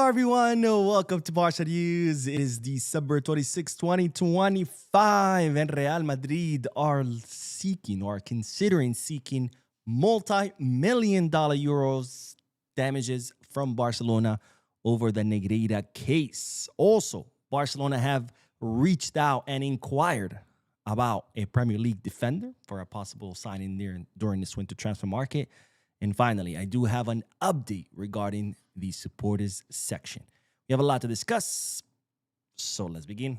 Hello, everyone. Welcome to Barca News. It is December 26, 2025, and Real Madrid are considering seeking multi-million-dollar euros damages from Barcelona over the Negreira case. Also, Barcelona have reached out and inquired about a Premier League defender for a possible signing during this winter transfer market. And finally, I do have an update regarding the supporters section. We have a lot to discuss, so let's begin.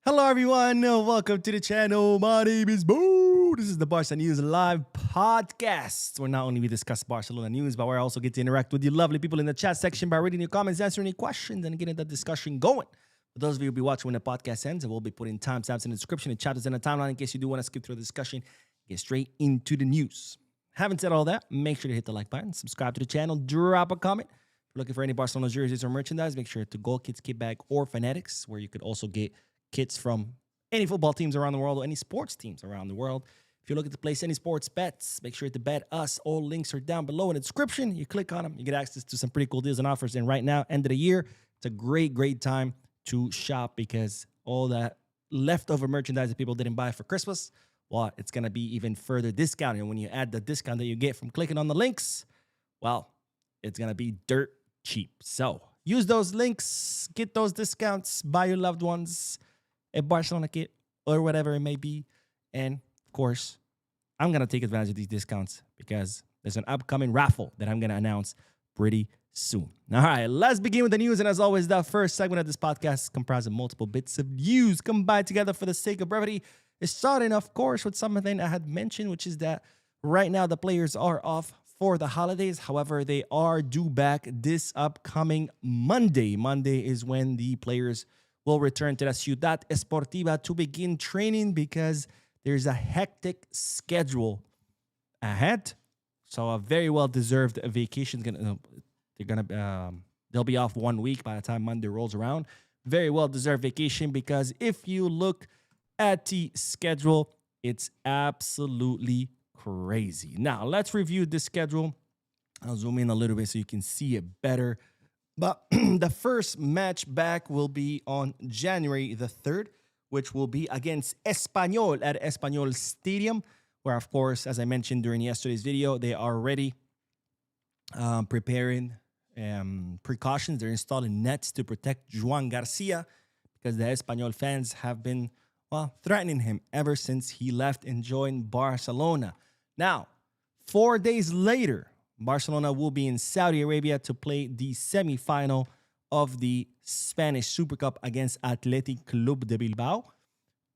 Hello, everyone. Welcome to the channel. My name is Boo. This is the Barca News Live podcast, where not only we discuss Barcelona news, but where I also get to interact with you lovely people in the chat section by reading your comments, answering any questions, and getting the discussion going. For those of you who will be watching when the podcast ends, I will be putting timestamps in the description and chapters in the timeline in case you do want to skip through the discussion, get straight into the news. Having said all that, make sure to hit the like button, subscribe to the channel, drop a comment. If you're looking for any Barcelona jerseys or merchandise, make sure to Goal Kids, Kit Bag, or Fanatics, where you could also get kits from any football teams around the world or any sports teams around the world. If you're looking to place any sports bets, make sure to bet us. All links are down below in the description. You click on them, you get access to some pretty cool deals and offers. And right now, end of the year, it's a great time to shop because all that leftover merchandise that people didn't buy for Christmas, well, it's going to be even further discounted. And when you add the discount that you get from clicking on the links, well, it's going to be dirt cheap. So use those links, get those discounts, buy your loved ones a Barcelona kit or whatever it may be. And of course, I'm going to take advantage of these discounts because there's an upcoming raffle that I'm going to announce pretty soon. All right, let's begin with the news. And as always, the first segment of this podcast is comprised of multiple bits of news combined together for the sake of brevity. It's starting, of course, with something I had mentioned, which is that right now the players are off for the holidays. However, they are due back this upcoming Monday. Monday is when the players will return to the Ciudad Esportiva to begin training because there's a hectic schedule ahead. So a very well-deserved vacation. They'll be off 1 week by the time Monday rolls around. Very well-deserved vacation because if you look at the schedule, it's absolutely crazy. Now, let's review this schedule. I'll zoom in a little bit so you can see it better. But the first match back will be on January the 3rd, which will be against Espanyol at Espanyol Stadium, where, of course, as I mentioned during yesterday's video, they are already preparing precautions. They're installing nets to protect Joan Garcia because the Espanyol fans have been, threatening him ever since he left and joined Barcelona. Now, 4 days later, Barcelona will be in Saudi Arabia to play the semifinal of the Spanish Super Cup against Athletic Club de Bilbao.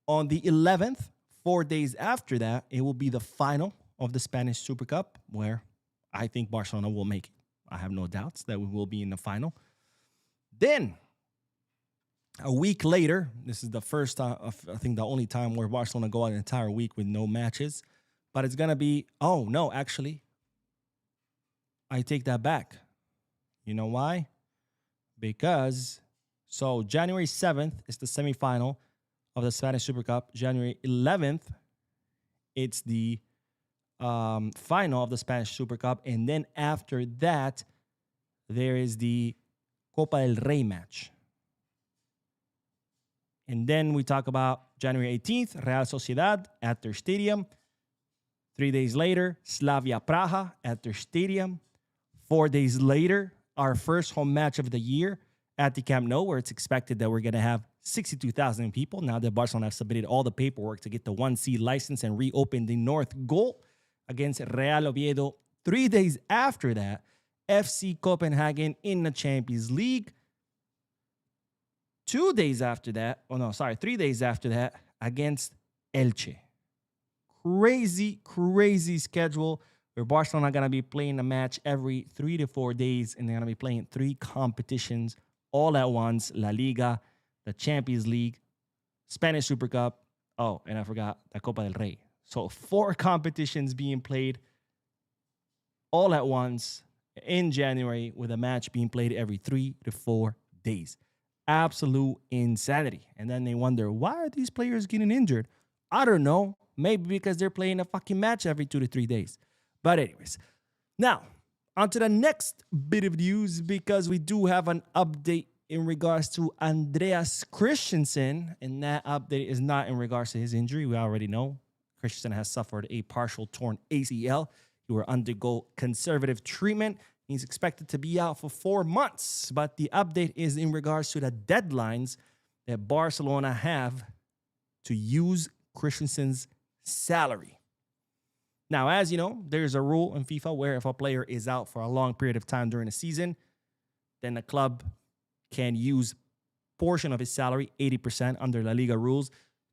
On the 11th, 4 days after that, it will be the final of the Spanish Super Cup, where I think Barcelona will make it. I have no doubts that we will be in the final. Then, a week later, this is the first time, I think the only time where Barcelona go out an entire week with no matches. But it's going to be, I take that back. You know why? Because, January 7th is the semifinal of the Spanish Super Cup. January 11th, it's the final of the Spanish Super Cup. And then after that, there is the Copa del Rey match. And then we talk about January 18th, Real Sociedad at their stadium. 3 days later, Slavia Praha at their stadium. 4 days later, our first home match of the year at the Camp Nou, where it's expected that we're going to have 62,000 people. Now that Barcelona have submitted all the paperwork to get the 1C license and reopen the North Goal against Real Oviedo. 3 days after that, FC Copenhagen in the Champions League. 3 days after that, against Elche. Crazy schedule where Barcelona are going to be playing a match every 3 to 4 days, and they're going to be playing 3 competitions all at once: La Liga, the Champions League, Spanish Super Cup. Oh, and I forgot the Copa del Rey. So 4 competitions being played all at once in January, with a match being played every 3 to 4 days. Absolute insanity. And then they wonder, why are these players getting injured? I don't know. Maybe because they're playing a fucking match every 2 to 3 days. But anyways, now on to the next bit of news, because we do have an update in regards to Andreas Christensen. And that update is not in regards to his injury. We already know Christensen has suffered a partial torn ACL. He will undergo conservative treatment. He's expected to be out for 4 months. But the update is in regards to the deadlines that Barcelona have to use Christensen's salary. Now, as you know, there's a rule in FIFA where if a player is out for a long period of time during the season, then the club can use portion of his salary, 80% under La Liga rules,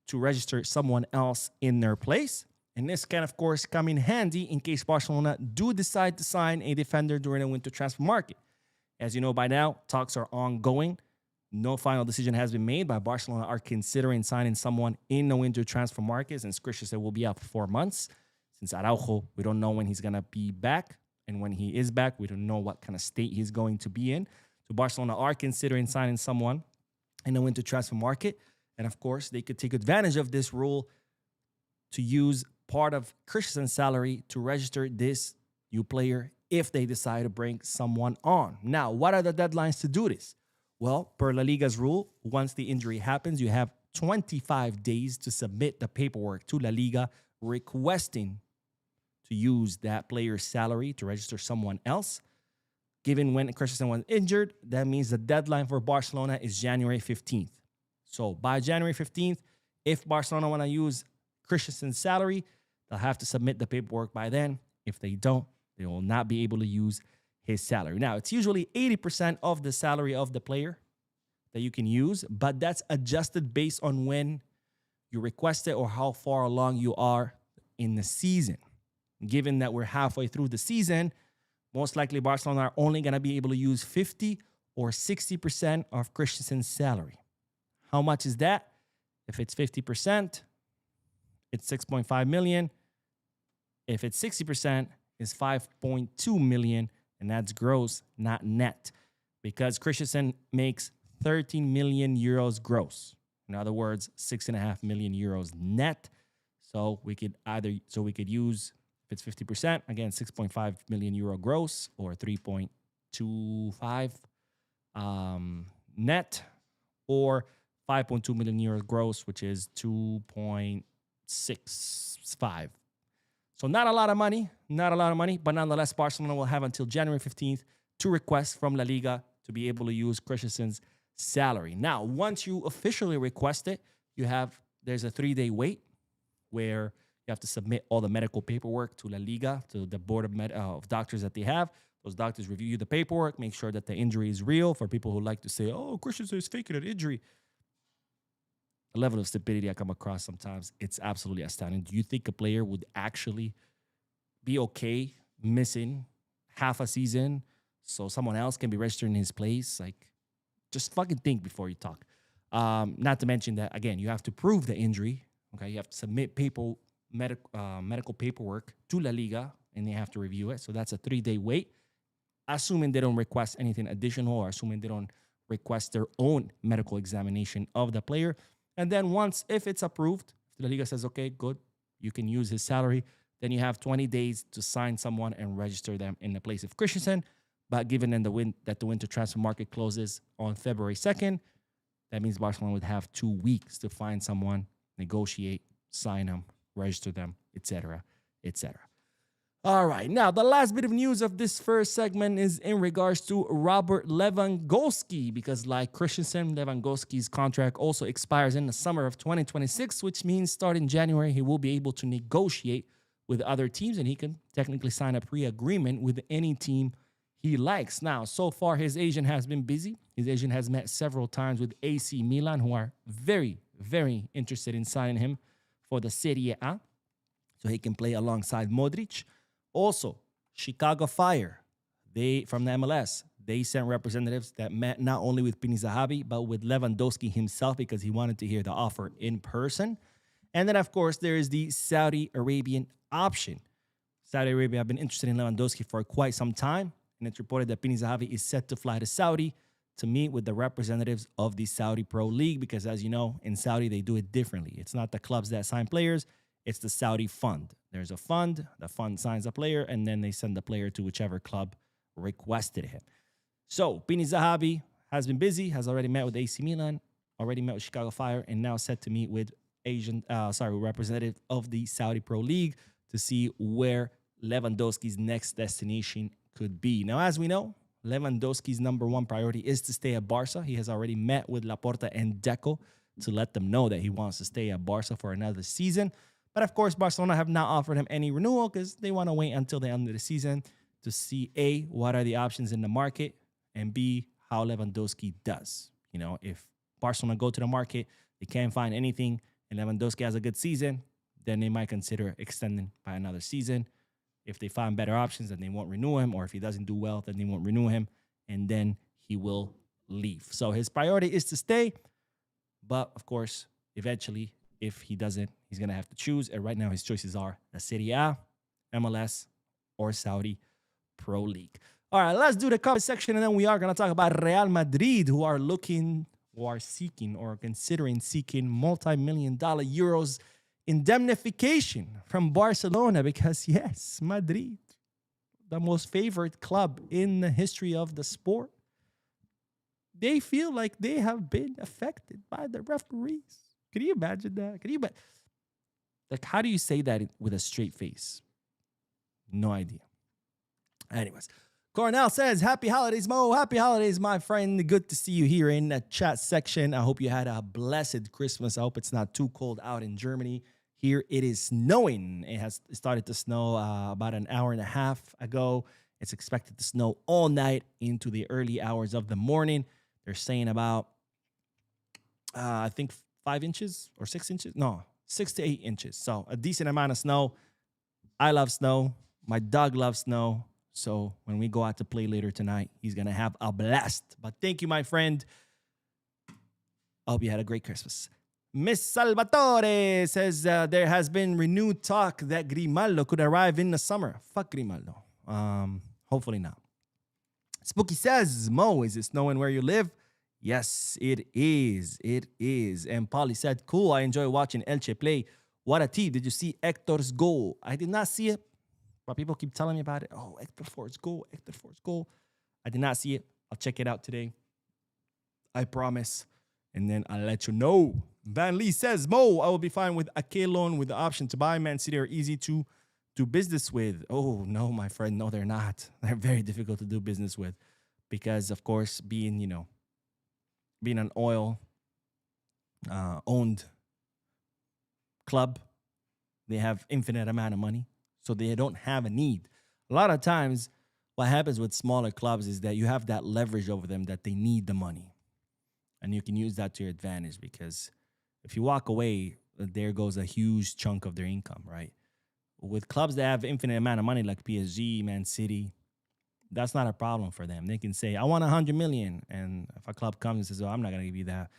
to register someone else in their place. And this can, of course, come in handy in case Barcelona do decide to sign a defender during the winter transfer market. As you know by now, talks are ongoing. No final decision has been made, but Barcelona are considering signing someone in the winter transfer market, since Christensen will be out for 4 months. Since Araujo, we don't know when he's going to be back. And when he is back, we don't know what kind of state he's going to be in. So Barcelona are considering signing someone in the winter transfer market. And of course, they could take advantage of this rule to use part of Christensen's salary to register this new player if they decide to bring someone on. Now, what are the deadlines to do this? Well, per La Liga's rule, once the injury happens, you have 25 days to submit the paperwork to La Liga requesting to use that player's salary to register someone else. Given when Christensen was injured, that means the deadline for Barcelona is January 15th. So by January 15th, if Barcelona want to use Christensen's salary, they'll have to submit the paperwork by then. If they don't, they will not be able to use his salary. Now, it's usually 80% of the salary of the player that you can use, but that's adjusted based on when you request it or how far along you are in the season. Given that we're halfway through the season, most likely Barcelona are only going to be able to use 50 or 60% of Christensen's salary. How much is that? If it's 50%, it's 6.5 million. If it's 60%, it's 5.2 million, and that's gross, not net, because Christensen makes 13 million euros gross. In other words, 6.5 million euros net. So we could use, if it's 50%, again, 6.5 million euro gross, or 3.25 net, or 5.2 million euros gross, which is 2.65. So not a lot of money, but nonetheless, Barcelona will have until January 15th to request from La Liga to be able to use Christensen's salary. Now, once you officially request it, there's a 3-day wait where you have to submit all the medical paperwork to La Liga, to the board of doctors that they have. Those doctors review the paperwork, make sure that the injury is real. For people who like to say, oh, Christensen is faking an injury, the level of stupidity I come across sometimes, it's absolutely astounding. Do you think a player would actually be okay missing half a season so someone else can be registered in his place? Like, just fucking think before you talk. Not to mention that, again, you have to prove the injury. Okay, you have to submit medical paperwork to La Liga, and they have to review it. So that's a 3-day wait, assuming they don't request anything additional, or assuming they don't request their own medical examination of the player. And then if it's approved, if La Liga says, okay, good, you can use his salary, then you have 20 days to sign someone and register them in the place of Christensen. But given that the winter transfer market closes on February 2nd, that means Barcelona would have 2 weeks to find someone, negotiate, sign them, register them, etc., etc. All right, now the last bit of news of this first segment is in regards to Robert Lewandowski, because like Christensen, Lewandowski's contract also expires in the summer of 2026, which means starting January, he will be able to negotiate with other teams, and he can technically sign a pre-agreement with any team he likes. Now, so far, his agent has been busy. His agent has met several times with AC Milan, who are very, very interested in signing him for the Serie A, so he can play alongside Modric. Also, Chicago Fire, from the MLS, they sent representatives that met not only with Pini Zahavi, but with Lewandowski himself, because he wanted to hear the offer in person. And then, of course, there is the Saudi Arabian option. Saudi Arabia have been interested in Lewandowski for quite some time, and it's reported that Pini Zahavi is set to fly to Saudi to meet with the representatives of the Saudi Pro League because, as you know, in Saudi, they do it differently. It's not the clubs that sign players. It's the Saudi fund. There's a fund. The fund signs a player, and then they send the player to whichever club requested him. So Pini Zahavi has been busy, has already met with AC Milan, already met with Chicago Fire, and now set to meet with representative of the Saudi Pro League to see where Lewandowski's next destination could be. Now, as we know, Lewandowski's number one priority is to stay at Barca. He has already met with Laporta and Deco to let them know that he wants to stay at Barca for another season. But of course, Barcelona have not offered him any renewal because they want to wait until the end of the season to see A, what are the options in the market, and B, how Lewandowski does. You know, if Barcelona go to the market, they can't find anything, and Lewandowski has a good season, then they might consider extending by another season. If they find better options, then they won't renew him, or if he doesn't do well, then they won't renew him, and then he will leave. So his priority is to stay, but of course, eventually, if he doesn't, he's going to have to choose. And right now, his choices are the Serie A, MLS, or Saudi Pro League. All right, let's do the comment section, and then we are going to talk about Real Madrid, who are seeking or considering seeking multi-million-dollar euros indemnification from Barcelona because, yes, Madrid, the most favorite club in the history of the sport, they feel like they have been affected by the referees. Can you imagine that? Like, how do you say that with a straight face? No idea. Anyways, Cornell says, happy holidays, Mo. Happy holidays, my friend. Good to see you here in the chat section. I hope you had a blessed Christmas. I hope it's not too cold out in Germany. Here it is snowing. It has started to snow about an hour and a half ago. It's expected to snow all night into the early hours of the morning. They're saying about, I think, 5 inches or 6 inches. No, 6 to 8 inches. So a decent amount of snow. I love snow. My dog loves snow. So when we go out to play later tonight, he's going to have a blast. But thank you, my friend. I hope you had a great Christmas. Miss Salvatore says there has been renewed talk that Grimaldo could arrive in the summer. Fuck Grimaldo. Hopefully not. Spooky says, Mo, is it snowing where you live? Yes, it is. It is. And Polly said, cool, I enjoy watching Elche play. What a team. Did you see Hector's goal? I did not see it, but people keep telling me about it. Oh, Hector Ford's goal. Hector Ford's goal. I did not see it. I'll check it out today. I promise. And then I'll let you know. Van Lee says, Mo, I will be fine with a K loan with the option to buy. Man City are easy to do business with. Oh, no, my friend. No, they're not. They're very difficult to do business with because, of course, being an oil owned club, they have infinite amount of money, so they don't have a need. A lot of times, what happens with smaller clubs is that you have that leverage over them that they need the money, and you can use that to your advantage because if you walk away, there goes a huge chunk of their income, right? With clubs that have infinite amount of money like PSG, Man City, that's not a problem for them. They can say, I want 100 million. And if a club comes and says, oh, I'm not going to give you that.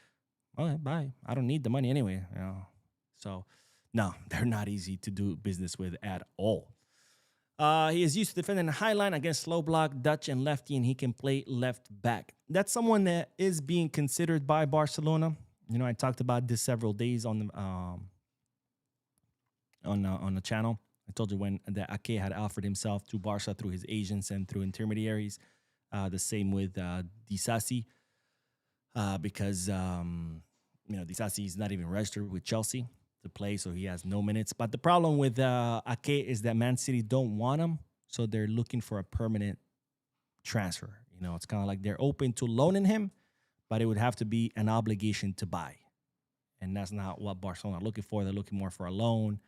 Okay, bye. I don't need the money anyway. You know? So, no, they're not easy to do business with at all. He is used to defending the high line against slow block, Dutch, and lefty, and he can play left back. That's someone that is being considered by Barcelona. You know, I talked about this several days on the channel. I told you when the Ake had offered himself to Barca through his agents and through intermediaries. The same with Disasi, because Disasi is not even registered with Chelsea to play, so he has no minutes. But the problem with Ake is that Man City don't want him, so they're looking for a permanent transfer. You know, it's kind of like they're open to loaning him, but it would have to be an obligation to buy, and that's not what Barcelona are looking for. They're looking more for a loan.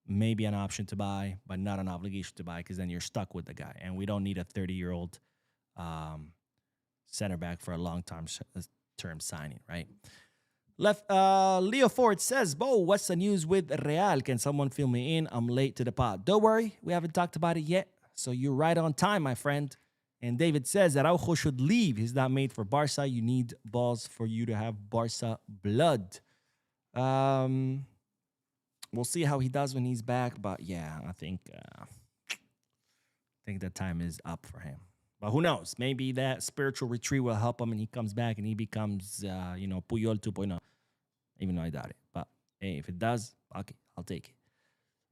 Maybe an option to buy, but not an obligation to buy because then you're stuck with the guy. And we don't need a 30-year-old center back for a long-term term signing, right? Leo Ford says, Bo, what's the news with Real? Can someone fill me in? I'm late to the pod. Don't worry, we haven't talked about it yet. So you're right on time, my friend. And David says that Araujo should leave. He's not made for Barca. You need balls for you to have Barca blood. We'll see how he does when he's back. But yeah, I think that time is up for him. But who knows? Maybe that spiritual retreat will help him and he comes back and he becomes, Puyol 2.0. Even though I doubt it. But hey, if it does, okay, I'll take it.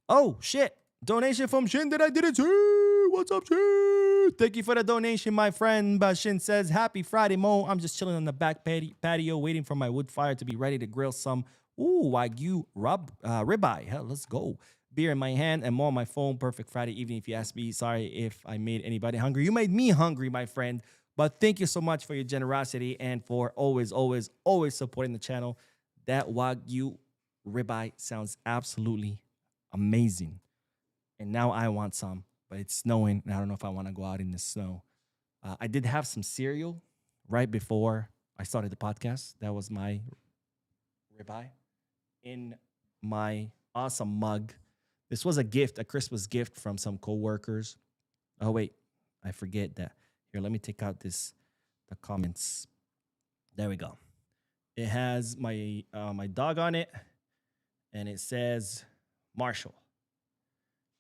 Oh, shit. Donation from Shin that I didn't see. What's up, Shin? Thank you for the donation, my friend. But Shin says, happy Friday, Mo. I'm just chilling on the back patio waiting for my wood fire to be ready to grill some Wagyu ribeye. Hell, let's go. Beer in my hand and more on my phone. Perfect Friday evening. If you ask me, sorry if I made anybody hungry. You made me hungry, my friend. But thank you so much for your generosity and for always supporting the channel. That Wagyu ribeye sounds absolutely amazing. And now I want some, but it's snowing, and I don't know if I want to go out in the snow. I did have some cereal right before I started the podcast. That was my ribeye in my awesome mug. This was a gift, a Christmas gift from some coworkers. Oh, wait, I forget that. Here, let me take out the comments. There we go. It has my dog on it, and it says Marshall.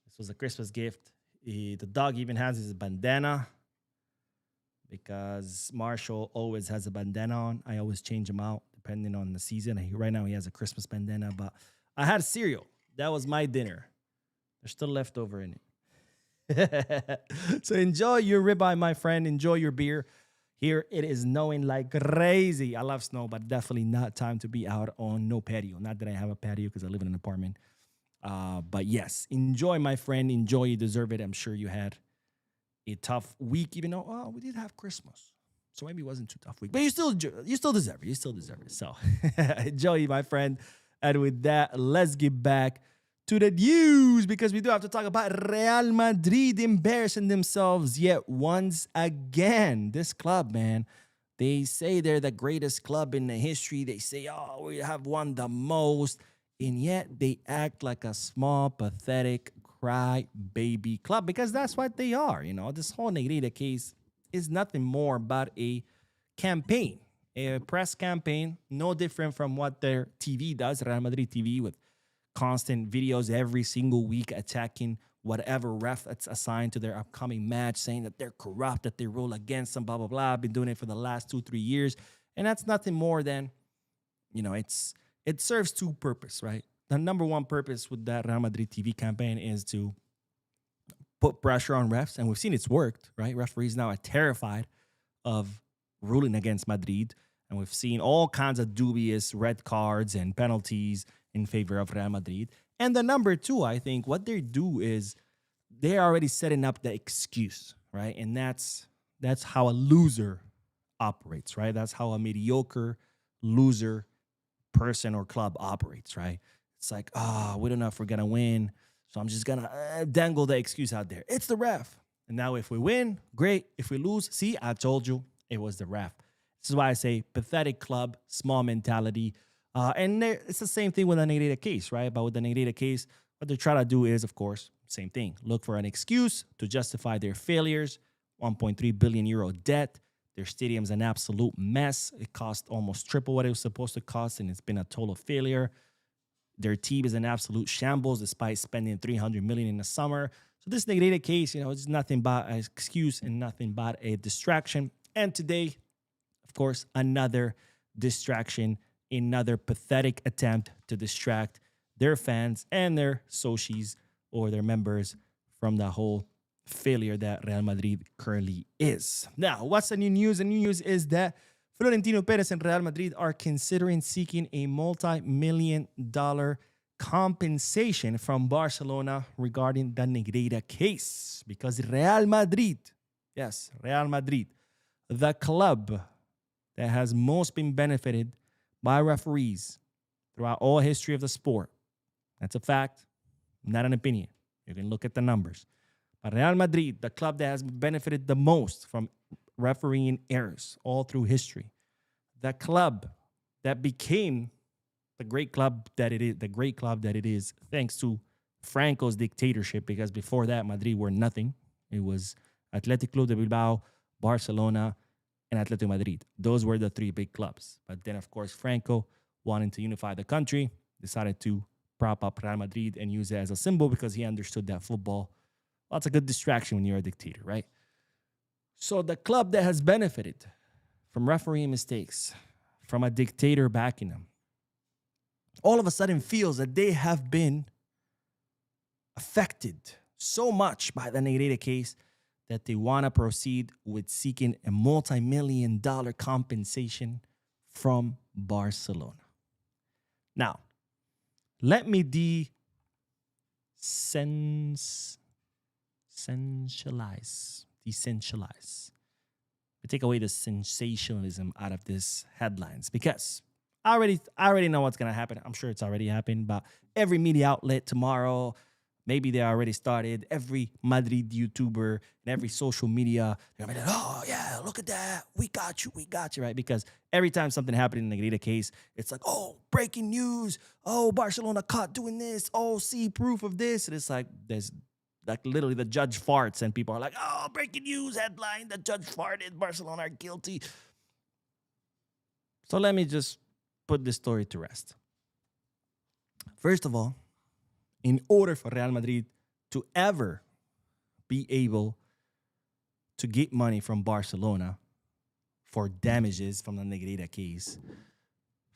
This was a Christmas gift. The dog even has his bandana because Marshall always has a bandana on. I always change him out depending on the season. Right now he has a Christmas bandana, but I had cereal. That was my dinner. There's still leftover in it. So enjoy your ribeye, my friend. Enjoy your beer. Here it is snowing like crazy. I love snow, but definitely not time to be out on no patio. Not that I have a patio because I live in an apartment. But yes, enjoy, my friend. Enjoy. You deserve it. I'm sure you had a tough week, even though we did have Christmas. So maybe it wasn't too tough week. But you still deserve it. You still deserve it. So enjoy, my friend. And with that, let's get back to the news because we do have to talk about Real Madrid embarrassing themselves yet once again. This club, man, they say they're the greatest club in the history. They say, oh, we have won the most. And yet they act like a small, pathetic, cry baby club because that's what they are. You know, this whole Negrita case is nothing more but a campaign, a press campaign, no different from what their TV does, Real Madrid TV, with constant videos every single week attacking whatever ref that's assigned to their upcoming match, saying that they're corrupt, that they rule against them, blah, blah, blah. I've been doing it for the last 2-3 years. And that's nothing more than, it serves two purposes, right? The number one purpose with that Real Madrid TV campaign is to put pressure on refs. And we've seen it's worked, right? Referees now are terrified of ruling against Madrid. And we've seen all kinds of dubious red cards and penalties in favor of Real Madrid. And the number two, I think, what they do is they're already setting up the excuse, right? And that's how a loser operates, right? That's how a mediocre loser person or club operates, right? It's like, we don't know if we're going to win, so I'm just going to dangle the excuse out there. It's the ref. And now if we win, great. If we lose, see, I told you it was the ref. This is why I say pathetic club, small mentality. And it's the same thing with the Negrita case, right? But with the Negrita case, what they're trying to do is, of course, same thing. Look for an excuse to justify their failures. 1.3 billion euro debt. Their stadium's an absolute mess. It cost almost triple what it was supposed to cost, and it's been a total failure. Their team is an absolute shambles despite spending 300 million in the summer. So this Negrita case, it's nothing but an excuse and nothing but a distraction. And today, of course, another distraction, another pathetic attempt to distract their fans and their socios or their members from the whole failure that Real Madrid currently is. Now, what's the new news? The new news is that Florentino Perez and Real Madrid are considering seeking a multi-million-dollar compensation from Barcelona regarding the Negrita case. Because Real Madrid, yes, Real Madrid, the club that has most been benefited by referees throughout all history of the sport. That's a fact, not an opinion. You can look at the numbers. But Real Madrid, the club that has benefited the most from refereeing errors all through history, the club that became the great club that it is, thanks to Franco's dictatorship, because before that, Madrid were nothing. It was Athletic Club de Bilbao, Barcelona, and Atletico Madrid. Those were the three big clubs. But then, of course, Franco, wanting to unify the country, decided to prop up Real Madrid and use it as a symbol because he understood that football, well, it's a good distraction when you're a dictator, right? So the club that has benefited from refereeing mistakes, from a dictator backing them, all of a sudden feels that they have been affected so much by the Negreira case that they want to proceed with seeking a multi-million-dollar compensation from Barcelona. Now, let me decentralize. We take away the sensationalism out of this headlines because I already know what's gonna happen. I'm sure it's already happened, but every media outlet tomorrow, maybe they already started. Every Madrid YouTuber and every social media, they're gonna be like, oh yeah, look at that. We got you, right? Because every time something happened in the Negreira case, it's like, oh, breaking news. Oh, Barcelona caught doing this. Oh, see proof of this. And it's like there's like literally the judge farts and people are like, oh, breaking news headline, the judge farted, Barcelona are guilty. So let me just put this story to rest. First of all, in order for Real Madrid to ever be able to get money from Barcelona for damages from the Negreira case,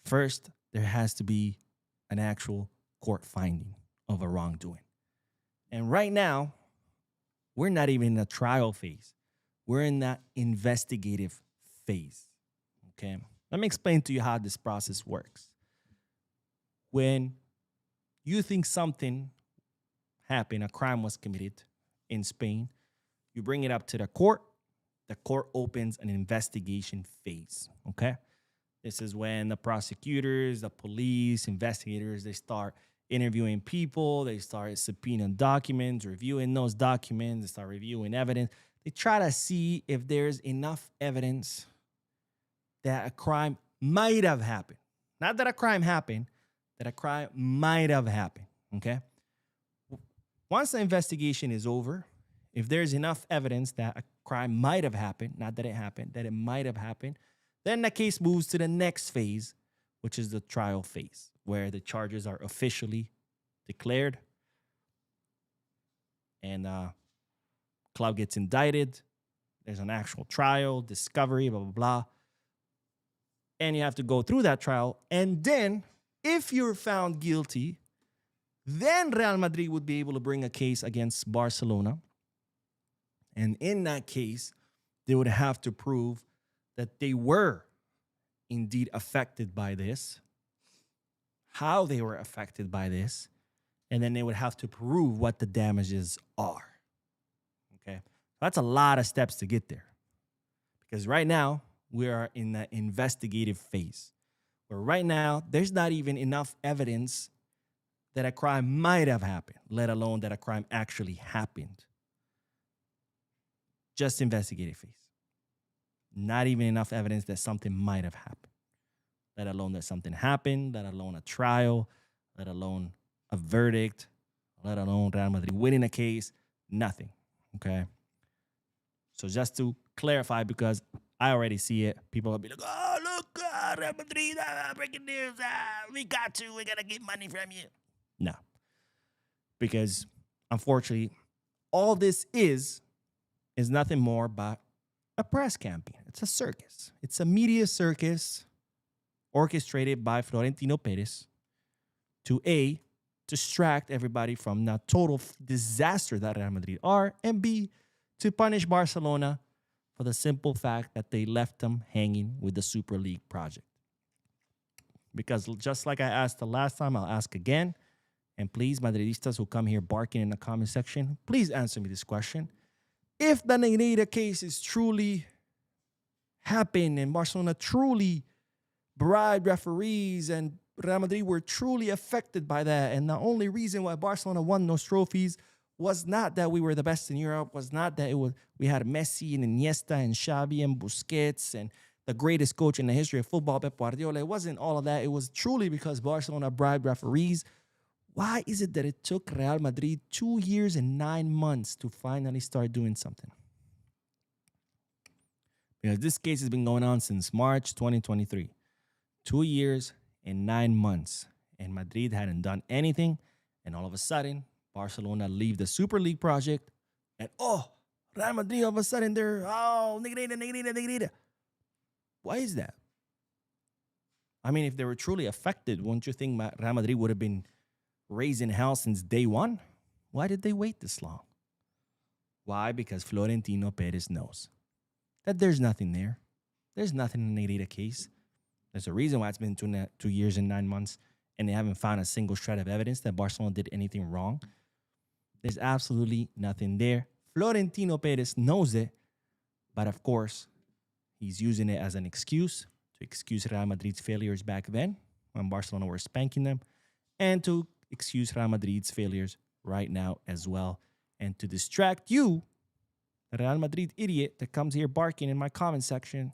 first, there has to be an actual court finding of a wrongdoing. And right now, we're not even in a trial phase. We're in that investigative phase, okay? Let me explain to you how this process works. When you think something happened, a crime was committed in Spain, you bring it up to the court opens an investigation phase, okay? This is when the prosecutors, the police, investigators, they start interviewing people, they start subpoenaing documents, reviewing those documents, they start reviewing evidence. They try to see if there's enough evidence that a crime might have happened. Not that a crime happened, that a crime might have happened, okay? Once the investigation is over, if there's enough evidence that a crime might have happened, not that it happened, that it might have happened, then the case moves to the next phase, which is the trial phase, where the charges are officially declared and club gets indicted. There's an actual trial, discovery, blah, blah, blah. And you have to go through that trial. And then, if you're found guilty, then Real Madrid would be able to bring a case against Barcelona. And in that case, they would have to prove that they were indeed affected by this, how they were affected by this, and then they would have to prove what the damages are. Okay? That's a lot of steps to get there. Because right now, we are in the investigative phase, where right now, there's not even enough evidence that a crime might have happened, let alone that a crime actually happened. Just investigative phase. Not even enough evidence that something might have happened, let alone that something happened, let alone a trial, let alone a verdict, let alone Real Madrid winning a case, nothing, okay? So just to clarify, because I already see it, people will be like, oh, look, Real Madrid, breaking news, we got you, we're going to get money from you. No, because unfortunately, all this is nothing more but a press campaign. It's a circus. It's a media circus orchestrated by Florentino Perez to A, distract everybody from the total disaster that Real Madrid are, and B, to punish Barcelona for the simple fact that they left them hanging with the Super League project. Because just like I asked the last time, I'll ask again. And please, Madridistas who come here barking in the comment section, please answer me this question. If the Negreira case is truly happened and Barcelona truly bribed referees and Real Madrid were truly affected by that, and the only reason why Barcelona won those trophies was not that we were the best in Europe, was not that we had Messi and Iniesta and Xavi and Busquets and the greatest coach in the history of football, Pep Guardiola. It wasn't all of that. It was truly because Barcelona bribed referees. Why is it that it took Real Madrid 2 years and 9 months to finally start doing something? Because this case has been going on since March 2023. 2 years and 9 months. and Madrid hadn't done anything. And all of a sudden, Barcelona leave the Super League project, and Real Madrid all of a sudden they're negrita, negrita, negrita. Why is that? I mean, if they were truly affected, wouldn't you think Real Madrid would have been raising hell since day one? Why did they wait this long? Why? Because Florentino Perez knows that there's nothing there. There's nothing in the Negrita case. There's a reason why it's been 2 years and 9 months and they haven't found a single shred of evidence that Barcelona did anything wrong. There's absolutely nothing there. Florentino Perez knows it, but of course, he's using it as an excuse to excuse Real Madrid's failures back then when Barcelona were spanking them, and to excuse Real Madrid's failures right now as well, and to distract you, the Real Madrid idiot that comes here barking in my comment section,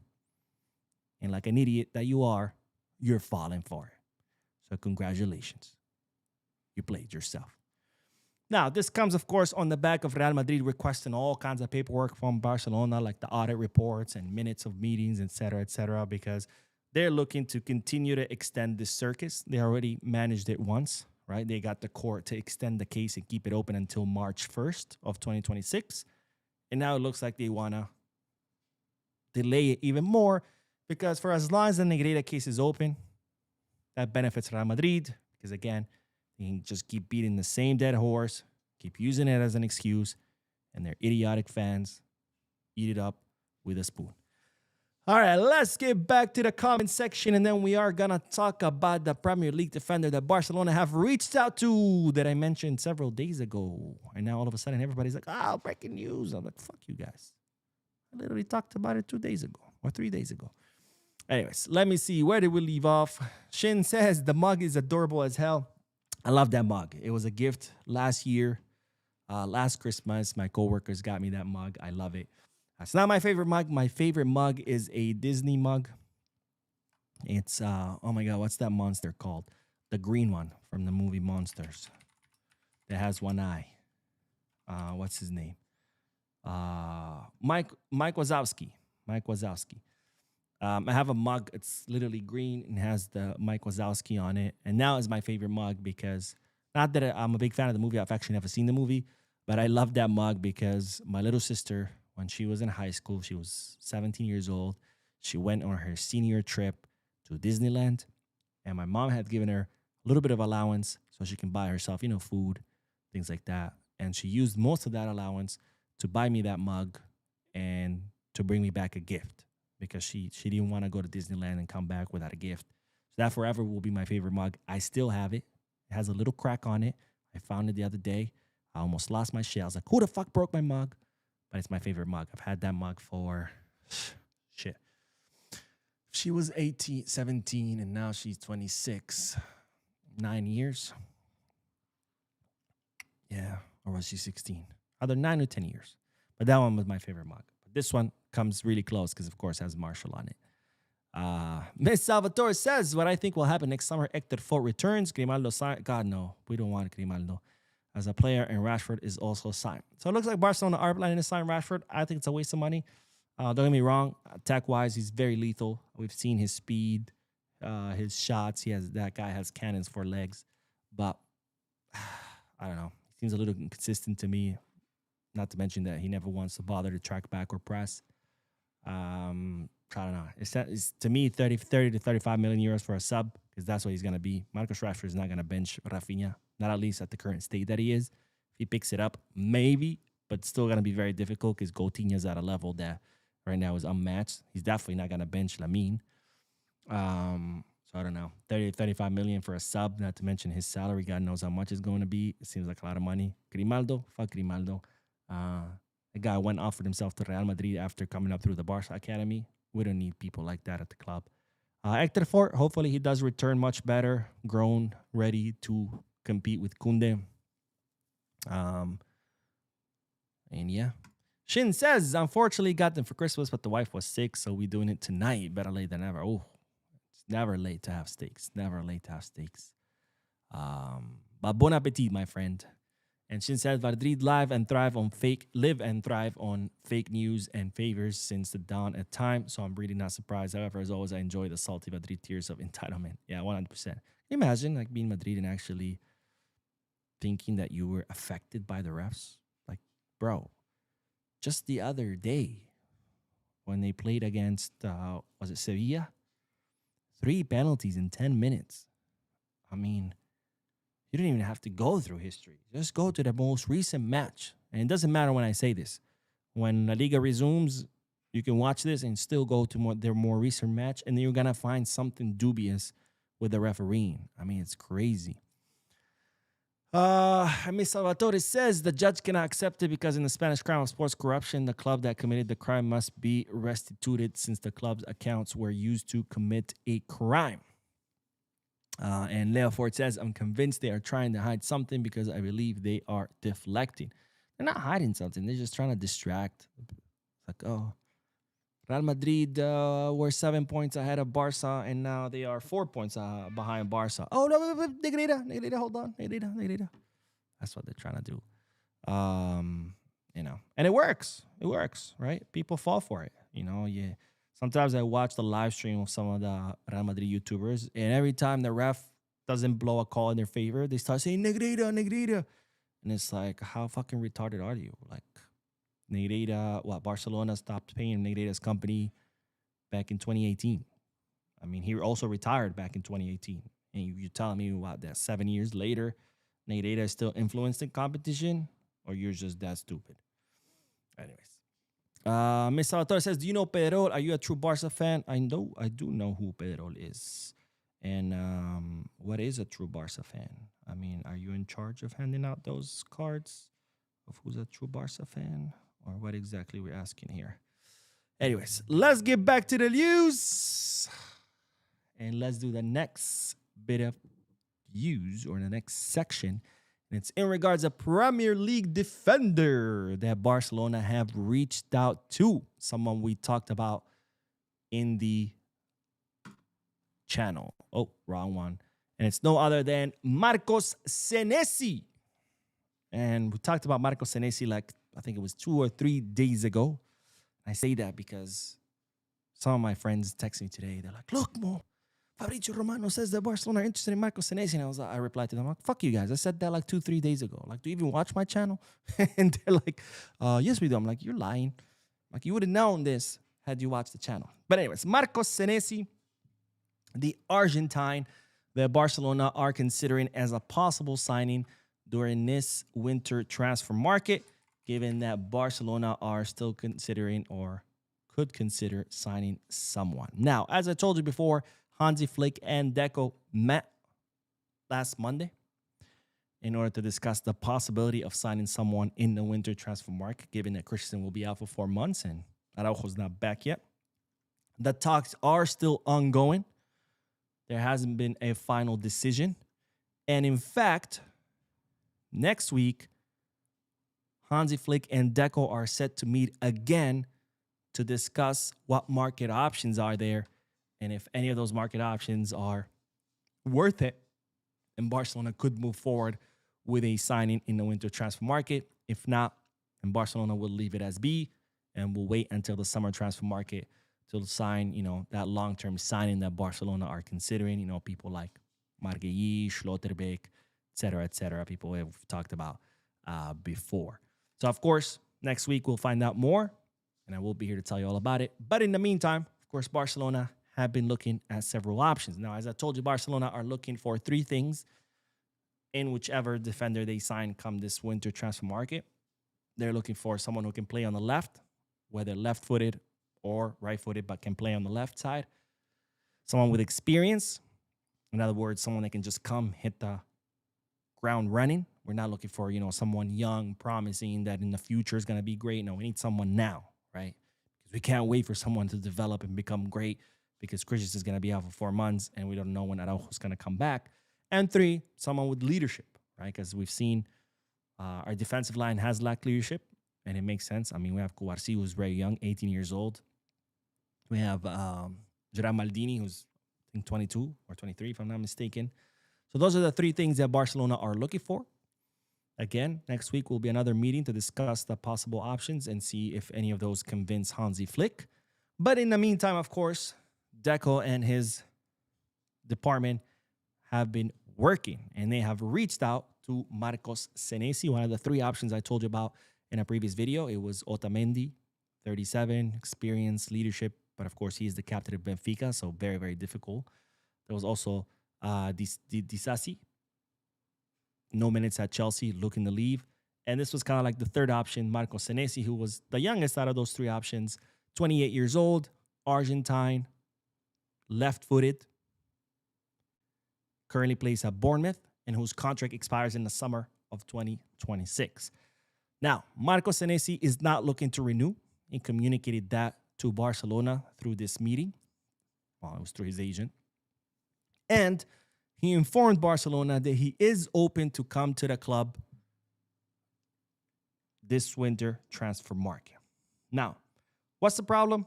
and like an idiot that you are, you're falling for it. So congratulations. You played yourself. Now, this comes, of course, on the back of Real Madrid requesting all kinds of paperwork from Barcelona, like the audit reports and minutes of meetings, et cetera, because they're looking to continue to extend this circus. They already managed it once, right? They got the court to extend the case and keep it open until March 1st of 2026. And now it looks like they want to delay it even more, because for as long as the Negrita case is open, that benefits Real Madrid, because again, you can just keep beating the same dead horse, keep using it as an excuse, and their idiotic fans eat it up with a spoon. All right, let's get back to the comment section, and then we are going to talk about the Premier League defender that Barcelona have reached out to that I mentioned several days ago. And now all of a sudden, everybody's like, breaking news. I'm like, fuck you guys. I literally talked about it 2 days ago or 3 days ago. Anyways, let me see. Where did we leave off? Shin says, the mug is adorable as hell. I love that mug. It was a gift last year, last Christmas. My coworkers got me that mug. I love it. It's not my favorite mug. My favorite mug is a Disney mug. It's, oh my God, what's that monster called? The green one from the movie Monsters that has one eye. What's his name? Mike Wazowski. Mike Wazowski. I have a mug. It's literally green and has the Mike Wazowski on it. And now is my favorite mug because, not that I'm a big fan of the movie. I've actually never seen the movie. But I love that mug because my little sister, when she was in high school, she was 17 years old. She went on her senior trip to Disneyland. And my mom had given her a little bit of allowance so she can buy herself, food, things like that. And she used most of that allowance to buy me that mug and to bring me back a gift, because she didn't want to go to Disneyland and come back without a gift. So that forever will be my favorite mug. I still have it. It has a little crack on it. I found it the other day. I almost lost my shit. I was like, who the fuck broke my mug? But it's my favorite mug. I've had that mug for, shit. She was 17, and now she's 26. 9 years. Yeah, or was she 16? Either 9 or 10 years. But that one was my favorite mug. But this one comes really close because, of course, it has Marshall on it. Miss Salvatore says, what I think will happen next summer, Hector Fort returns. Grimaldo signed. God, no. We don't want Grimaldo as a player, and Rashford is also signed. So it looks like Barcelona are planning to sign Rashford. I think it's a waste of money. Don't get me wrong. Attack-wise, he's very lethal. We've seen his speed, his shots. That guy has cannons for legs. But, I don't know. He seems a little inconsistent to me. Not to mention that he never wants to bother to track back or press. I don't know. It's to me 30 to 35 million euros for a sub, because that's what he's going to be. Marcos Rashford is not going to bench Rafinha, not at least at the current state that he is. If he picks it up, maybe, but still going to be very difficult because Coutinho's at a level that right now is unmatched. He's definitely not going to bench Lamine. So I don't know. 30 to 35 million for a sub, not to mention his salary. God knows how much it's going to be. It seems like a lot of money. Grimaldo, fuck Grimaldo. The guy went offered himself to Real Madrid after coming up through the Barca academy. We don't need people like that at the club. Hector Fort, hopefully he does return much better, grown, ready to compete with Koundé. And yeah. Shin says, unfortunately got them for Christmas, but the wife was sick, so we doing it tonight. Better late than ever. Oh, it's never late to have steaks. Never late to have steaks. But bon appetit, my friend. And Shin says, Madrid live and thrive on fake news and favors since the dawn of time. So I'm really not surprised. However, as always, I enjoy the salty Madrid tears of entitlement. Yeah, 100%. Imagine like being Madrid and actually thinking that you were affected by the refs. Like, bro, just the other day when they played against, was it Sevilla? 3 penalties in 10 minutes. I mean, you don't even have to go through history. Just go to the most recent match. And it doesn't matter when I say this. When La Liga resumes, you can watch this and still go to their more recent match, and then you're going to find something dubious with the refereeing. I mean, it's crazy. Ms. Salvatore says the judge cannot accept it because in the Spanish crime of sports corruption, the club that committed the crime must be restituted since the club's accounts were used to commit a crime. And Leo Ford says, I'm convinced they are trying to hide something because I believe they are deflecting. They're not hiding something. They're just trying to distract. It's like, oh, Real Madrid were 7 points ahead of Barca, and now they are 4 points behind Barca. Oh, no, Negrita, hold on. Negrita. That's what they're trying to do. And it works. It works, right? People fall for it. Sometimes I watch the live stream of some of the Real Madrid YouTubers, and every time the ref doesn't blow a call in their favor, they start saying, Negrita. And it's like, how fucking retarded are you? Like, Negrita, Barcelona stopped paying Negrita's company back in 2018. I mean, he also retired back in 2018. And you're telling me, that 7 years later, Negrita is still influencing competition? Or you're just that stupid? Anyways. Ms. Salvatore says, do you know Pedro? Are you a true Barca fan? I do know who Pedro is. And what is a true Barca fan? I mean, are you in charge of handing out those cards of who's a true Barca fan? Or what exactly we're asking here? Anyways, let's get back to the news. And let's do the next bit of news, or the next section. And it's in regards to Premier League defender that Barcelona have reached out to. Someone we talked about in the channel. Oh, wrong one. And it's no other than Marcos Senesi. And we talked about Marcos Senesi I think it was 2 or 3 days ago. I say that because some of my friends text me today. They're like, look, Mo, Fabrizio Romano says that Barcelona are interested in Marcos Senesi. And I replied to them, like, fuck you guys. I said that 2-3 days ago. Like, do you even watch my channel? And they're like, yes, we do. I'm like, you're lying. Like, you would have known this had you watched the channel. But anyways, Marcos Senesi, the Argentine that Barcelona are considering as a possible signing during this winter transfer market, given that Barcelona are still considering or could consider signing someone. Now, as I told you before, Hansi Flick and Deco met last Monday in order to discuss the possibility of signing someone in the winter transfer market, given that Christensen will be out for 4 months and Araujo's not back yet. The talks are still ongoing. There hasn't been a final decision. And in fact, next week, Hansi Flick and Deco are set to meet again to discuss what market options are there and if any of those market options are worth it. And Barcelona could move forward with a signing in the winter transfer market. If not, then Barcelona will leave it as B and will wait until the summer transfer market to sign, that long-term signing that Barcelona are considering. People like Marguerite, Schlotterbeck, et cetera, people we have talked about before. So, of course, next week we'll find out more, and I will be here to tell you all about it. But in the meantime, of course, Barcelona have been looking at several options. Now, as I told you, Barcelona are looking for 3 things in whichever defender they sign come this winter transfer market. They're looking for someone who can play on the left, whether left-footed or right-footed, but can play on the left side. Someone with experience. In other words, someone that can just come hit the ground running. We're not looking for, someone young, promising that in the future is going to be great. No, we need someone now, right? Because we can't wait for someone to develop and become great because Christensen is going to be out for 4 months and we don't know when Araujo is going to come back. And 3, someone with leadership, right? Because we've seen our defensive line has lacked leadership, and it makes sense. I mean, we have Cubarsí, who's very young, 18 years old. We have Gerard Maldini, who's I think 22 or 23, if I'm not mistaken. So those are the 3 things that Barcelona are looking for. Again, next week will be another meeting to discuss the possible options and see if any of those convince Hansi Flick. But in the meantime, of course, Deco and his department have been working, and they have reached out to Marcos Senesi, one of the three options I told you about in a previous video. It was Otamendi, 37, experience, leadership, but of course he is the captain of Benfica, so very, very difficult. There was also Disasi, no minutes at Chelsea, looking to leave. And this was kind of like the third option, Marcos Senesi, who was the youngest out of those three options, 28 years old, Argentine, left-footed, currently plays at Bournemouth, and whose contract expires in the summer of 2026. Now, Marcos Senesi is not looking to renew. He communicated that to Barcelona through this meeting. Well, it was through his agent. And he informed Barcelona that he is open to come to the club this winter transfer market. Now, what's the problem?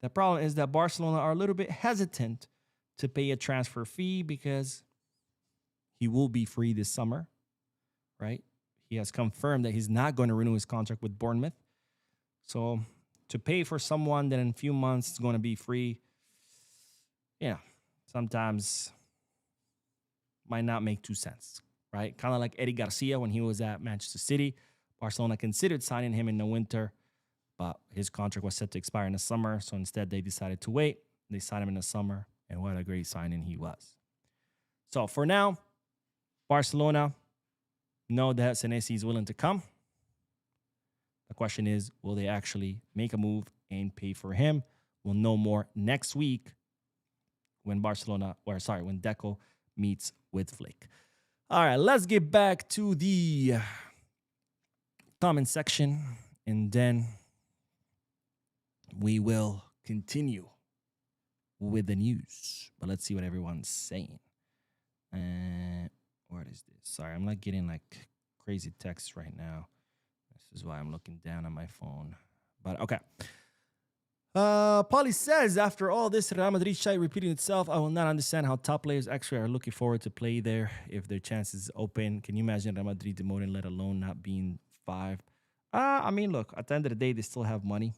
The problem is that Barcelona are a little bit hesitant to pay a transfer fee because he will be free this summer, right? He has confirmed that he's not going to renew his contract with Bournemouth. So to pay for someone that in a few months is going to be free, sometimes might not make too sense, right? Kind of like Eddie Garcia when he was at Manchester City. Barcelona considered signing him in the winter, but his contract was set to expire in the summer. So instead, they decided to wait. They signed him in the summer, and what a great signing he was. So for now, Barcelona know that Senesi is willing to come. The question is, will they actually make a move and pay for him? We'll know more next week when when Deco meets with Flick. All right, let's get back to the comment section, and then we will continue with the news. But let's see what everyone's saying. What is this? Sorry, I'm not getting like crazy text right now. This is why I'm looking down on my phone. But okay. Paulie says, after all this Real Madrid shite repeating itself, I will not understand how top players actually are looking forward to play there if their chances open. Can you imagine Real Madrid demoting, let alone not being 5? I mean, look, at the end of the day, they still have money.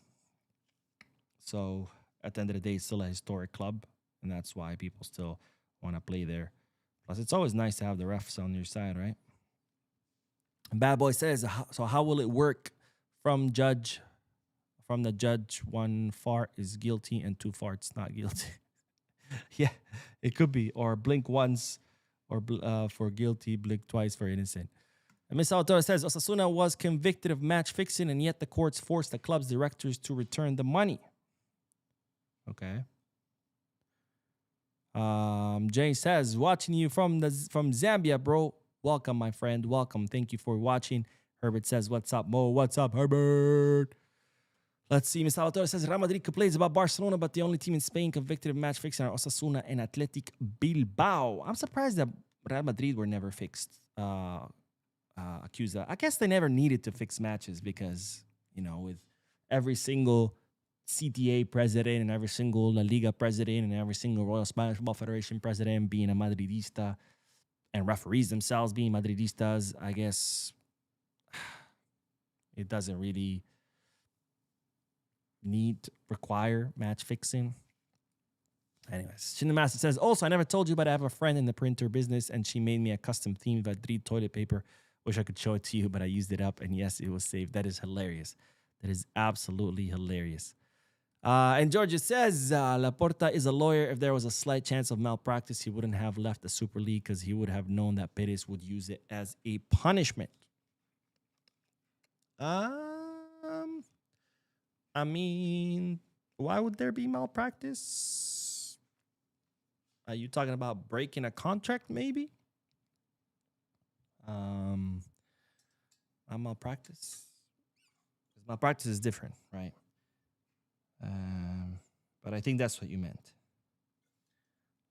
So at the end of the day, it's still a historic club, and that's why people still want to play there. Plus, it's always nice to have the refs on your side, right? And Bad Boy says, so how will it work from the judge? 1 fart is guilty and 2 farts not guilty. Yeah, it could be. Or blink once or for guilty, blink twice for innocent. And Miss Autora says, Osasuna was convicted of match fixing, and yet the courts forced the club's directors to return the money. Okay. Jay says, watching you from Zambia, bro. Welcome, my friend. Welcome. Thank you for watching. Herbert says, what's up, Mo? What's up, Herbert? Let's see. Mr. Autor says, Real Madrid complains about Barcelona, but the only team in Spain convicted of match fixing are Osasuna and Athletic Bilbao. I'm surprised that Real Madrid were never fixed. Accused. I guess they never needed to fix matches because, with every single CTA president and every single La Liga president and every single Royal Spanish Football Federation president being a Madridista and referees themselves being Madridistas, I guess it doesn't really require match fixing. Anyways, Shinamaster says, also, I never told you, but I have a friend in the printer business and she made me a custom theme Madrid toilet paper. Wish I could show it to you, but I used it up and yes, it was saved. That is hilarious. That is absolutely hilarious. And Georgia says, Laporta is a lawyer. If there was a slight chance of malpractice, he wouldn't have left the Super League because he would have known that Perez would use it as a punishment. I mean, why would there be malpractice? Are you talking about breaking a contract, maybe? Malpractice? Malpractice is different, right? But I think that's what you meant.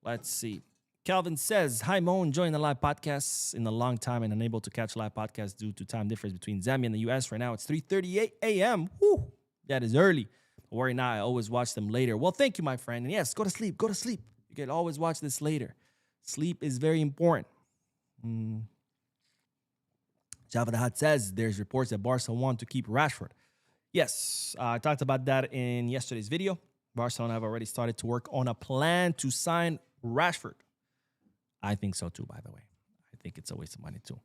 Let's see. Calvin says, hi, Mo, enjoying the live podcasts in a long time and unable to catch live podcasts due to time difference between Zambia and the U.S. Right now, it's 3:38 a.m. Whew, that is early. Don't worry now, I always watch them later. Well, thank you, my friend. And yes, go to sleep. Go to sleep. You can always watch this later. Sleep is very important. Java the Hut says, there's reports that Barca want to keep Rashford. Yes, I talked about that in yesterday's video. Barcelona have already started to work on a plan to sign Rashford. I think so too, by the way. I think it's a waste of money too.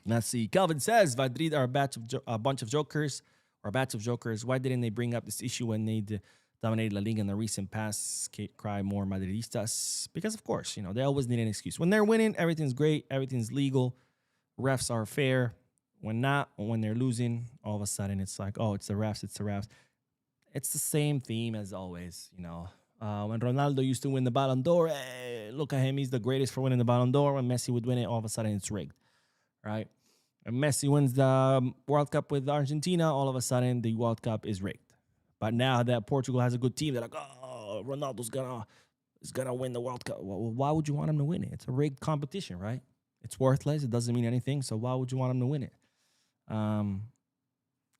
Let's see. Calvin says Madrid are a bunch of jokers or a batch of jokers. Why didn't they bring up this issue when they dominated La Liga in the recent past? Cry more Madridistas. Because, of course, they always need an excuse. When they're winning, everything's great. Everything's legal. Refs are fair. When they're losing, all of a sudden it's like, oh, it's the refs, it's the refs. It's the same theme as always, When Ronaldo used to win the Ballon d'Or, hey, look at him, he's the greatest for winning the Ballon d'Or. When Messi would win it, all of a sudden it's rigged, right? When Messi wins the World Cup with Argentina, all of a sudden the World Cup is rigged. But now that Portugal has a good team, they're like, oh, Ronaldo's gonna win the World Cup. Well, why would you want him to win it? It's a rigged competition, right? It's worthless. It doesn't mean anything. So why would you want him to win it?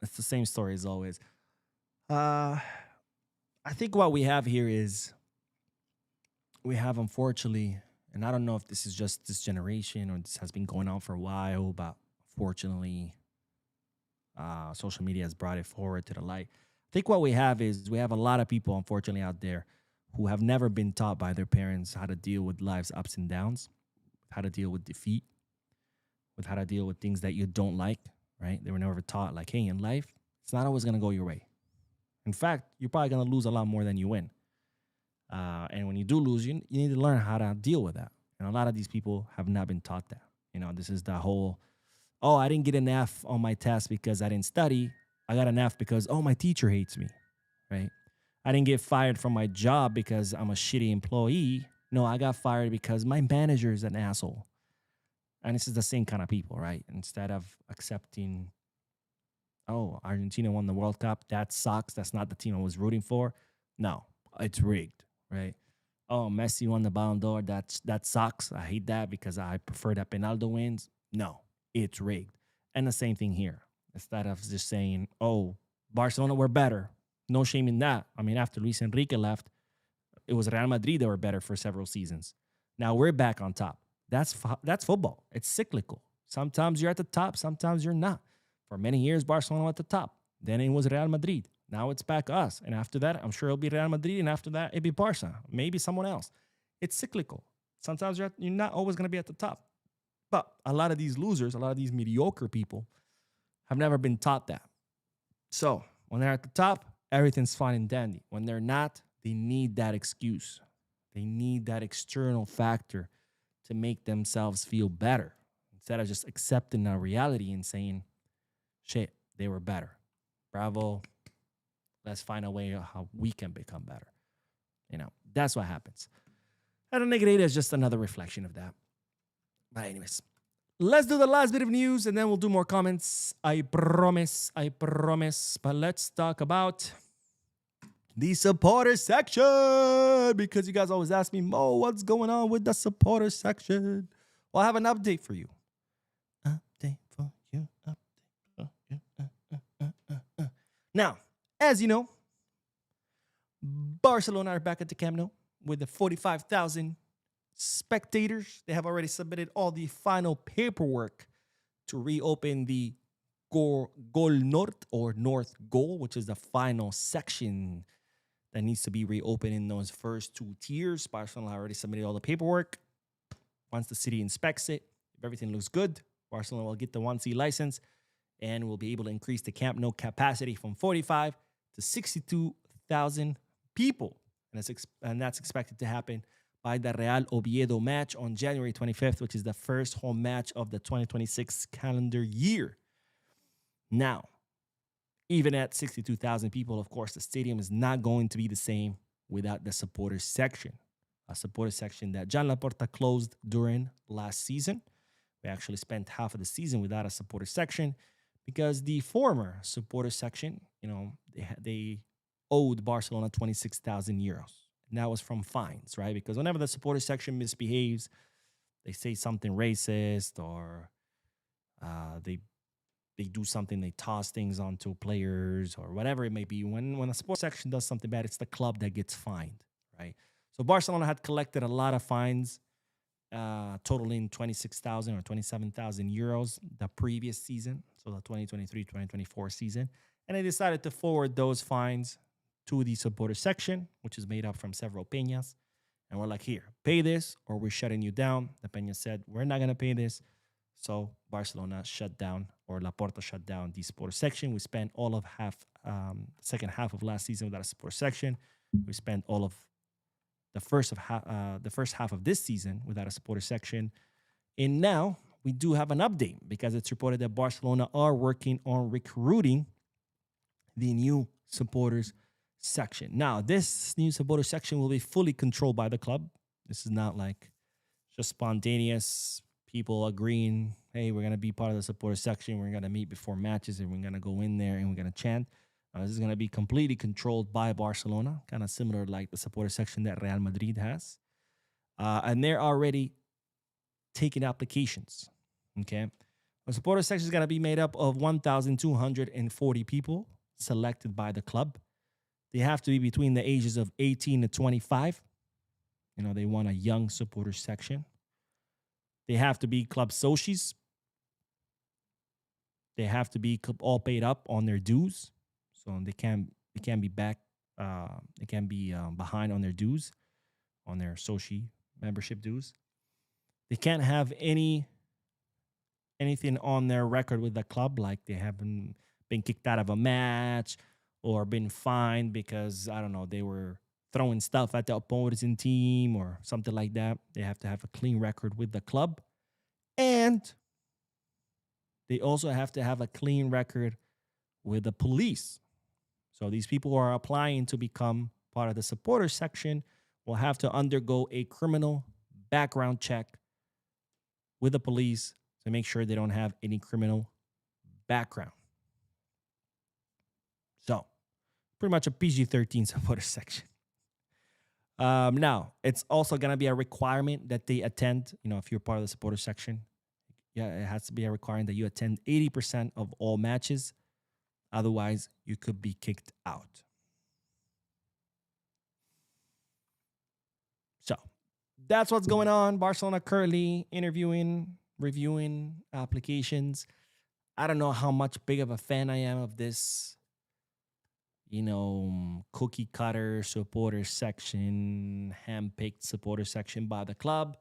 It's the same story as always. I think what we have here is we have, unfortunately, and I don't know if this is just this generation or this has been going on for a while, but fortunately, social media has brought it forward to the light. I think what we have is we have a lot of people, unfortunately, out there who have never been taught by their parents how to deal with life's ups and downs, how to deal with defeat, with how to deal with things that you don't like, right? They were never taught, like, hey, in life, it's not always going to go your way. In fact, you're probably going to lose a lot more than you win. And when you do lose, you need to learn how to deal with that. And a lot of these people have not been taught that. This is the whole, oh, I didn't get an F on my test because I didn't study. I got an F because, oh, my teacher hates me, right? I didn't get fired from my job because I'm a shitty employee. No, I got fired because my manager is an asshole. And this is the same kind of people, right? Instead of accepting, oh, Argentina won the World Cup, that sucks. That's not the team I was rooting for. No, it's rigged, right? Oh, Messi won the Ballon d'Or. That sucks. I hate that because I prefer that Penaldo wins. No, it's rigged. And the same thing here. Instead of just saying, oh, Barcelona were better. No shame in that. I mean, after Luis Enrique left, it was Real Madrid that were better for several seasons. Now we're back on top. That's football. It's cyclical. Sometimes you're at the top. Sometimes you're not. For many years, Barcelona at the top. Then it was Real Madrid. Now it's back us. And after that, I'm sure it'll be Real Madrid. And after that, it'll be Barca. Maybe someone else. It's cyclical. Sometimes you're not always going to be at the top. But a lot of these losers, a lot of these mediocre people have never been taught that. So when they're at the top, everything's fine and dandy. When they're not, they need that excuse. They need that external factor to make themselves feel better instead of just accepting a reality and saying, shit, they were better. Bravo. Let's find a way how we can become better. That's what happens. And the negative is just another reflection of that. But anyways, let's do the last bit of news and then we'll do more comments. I promise. But let's talk about the supporter section, because you guys always ask me, Mo, what's going on with the supporter section? Well, I have an update for you. Update for you. Now, as you know, Barcelona are back at the Camp Nou with the 45,000 spectators. They have already submitted all the final paperwork to reopen the Gol Norte, or North Goal, which is the final section that needs to be reopened in those first two tiers. Barcelona already submitted all the paperwork. Once the city inspects it, if everything looks good, Barcelona will get the 1C license and will be able to increase the Camp Nou capacity from 45 to 62,000 people. And that's expected to happen by the Real Oviedo match on January 25th, which is the first home match of the 2026 calendar year. Now, even at 62,000 people, of course, the stadium is not going to be the same without the supporters section. A supporters section that Joan Laporta closed during last season. We actually spent half of the season without a supporters section because the former supporters section, they owed Barcelona 26,000 euros. And that was from fines, right? Because whenever the supporters section misbehaves, they say something racist or they do something, they toss things onto players or whatever it may be. When a sports section does something bad, it's the club that gets fined, right? So Barcelona had collected a lot of fines, totaling 26,000 or 27,000 euros the previous season, so the 2023-2024 season. And they decided to forward those fines to the supporter section, which is made up from several peñas. And we're like, here, pay this or we're shutting you down. The Peña said, we're not going to pay this. So Barcelona shut down, or Laporta shut down the supporter section. We spent all of the second half of last season without a supporter section. We spent all of the first half of this season without a supporter section. And now we do have an update because it's reported that Barcelona are working on recruiting the new supporters section. Now, this new supporter section will be fully controlled by the club. This is not like just spontaneous people agreeing, hey, we're going to be part of the supporter section. We're going to meet before matches and we're going to go in there and we're going to chant. This is going to be completely controlled by Barcelona, kind of similar like the supporter section that Real Madrid has. And they're already taking applications, okay? The supporter section is going to be made up of 1,240 people selected by the club. They have to be between the ages of 18 to 25. You know, they want a young supporter section. They have to be club socios. They have to be all paid up on their dues. So they can't be back. They can't be behind on their dues, on their soci membership dues. They can't have anything on their record with the club, like they haven't been kicked out of a match or been fined because, I don't know, they were throwing stuff at the opposing team or something like that. They have to have a clean record with the club. And they also have to have a clean record with the police. So these people who are applying to become part of the supporter section will have to undergo a criminal background check with the police to make sure they don't have any criminal background. So, pretty much a PG-13 supporter section. Now, it's also going to be a requirement that they attend, you know, if you're part of the supporter section, it has to be a requirement that you attend 80% of all matches. Otherwise, you could be kicked out. So, that's what's going on. Barcelona currently reviewing applications. I don't know how much big of a fan I am of this, you know, cookie cutter supporter section, hand-picked supporter section by the club.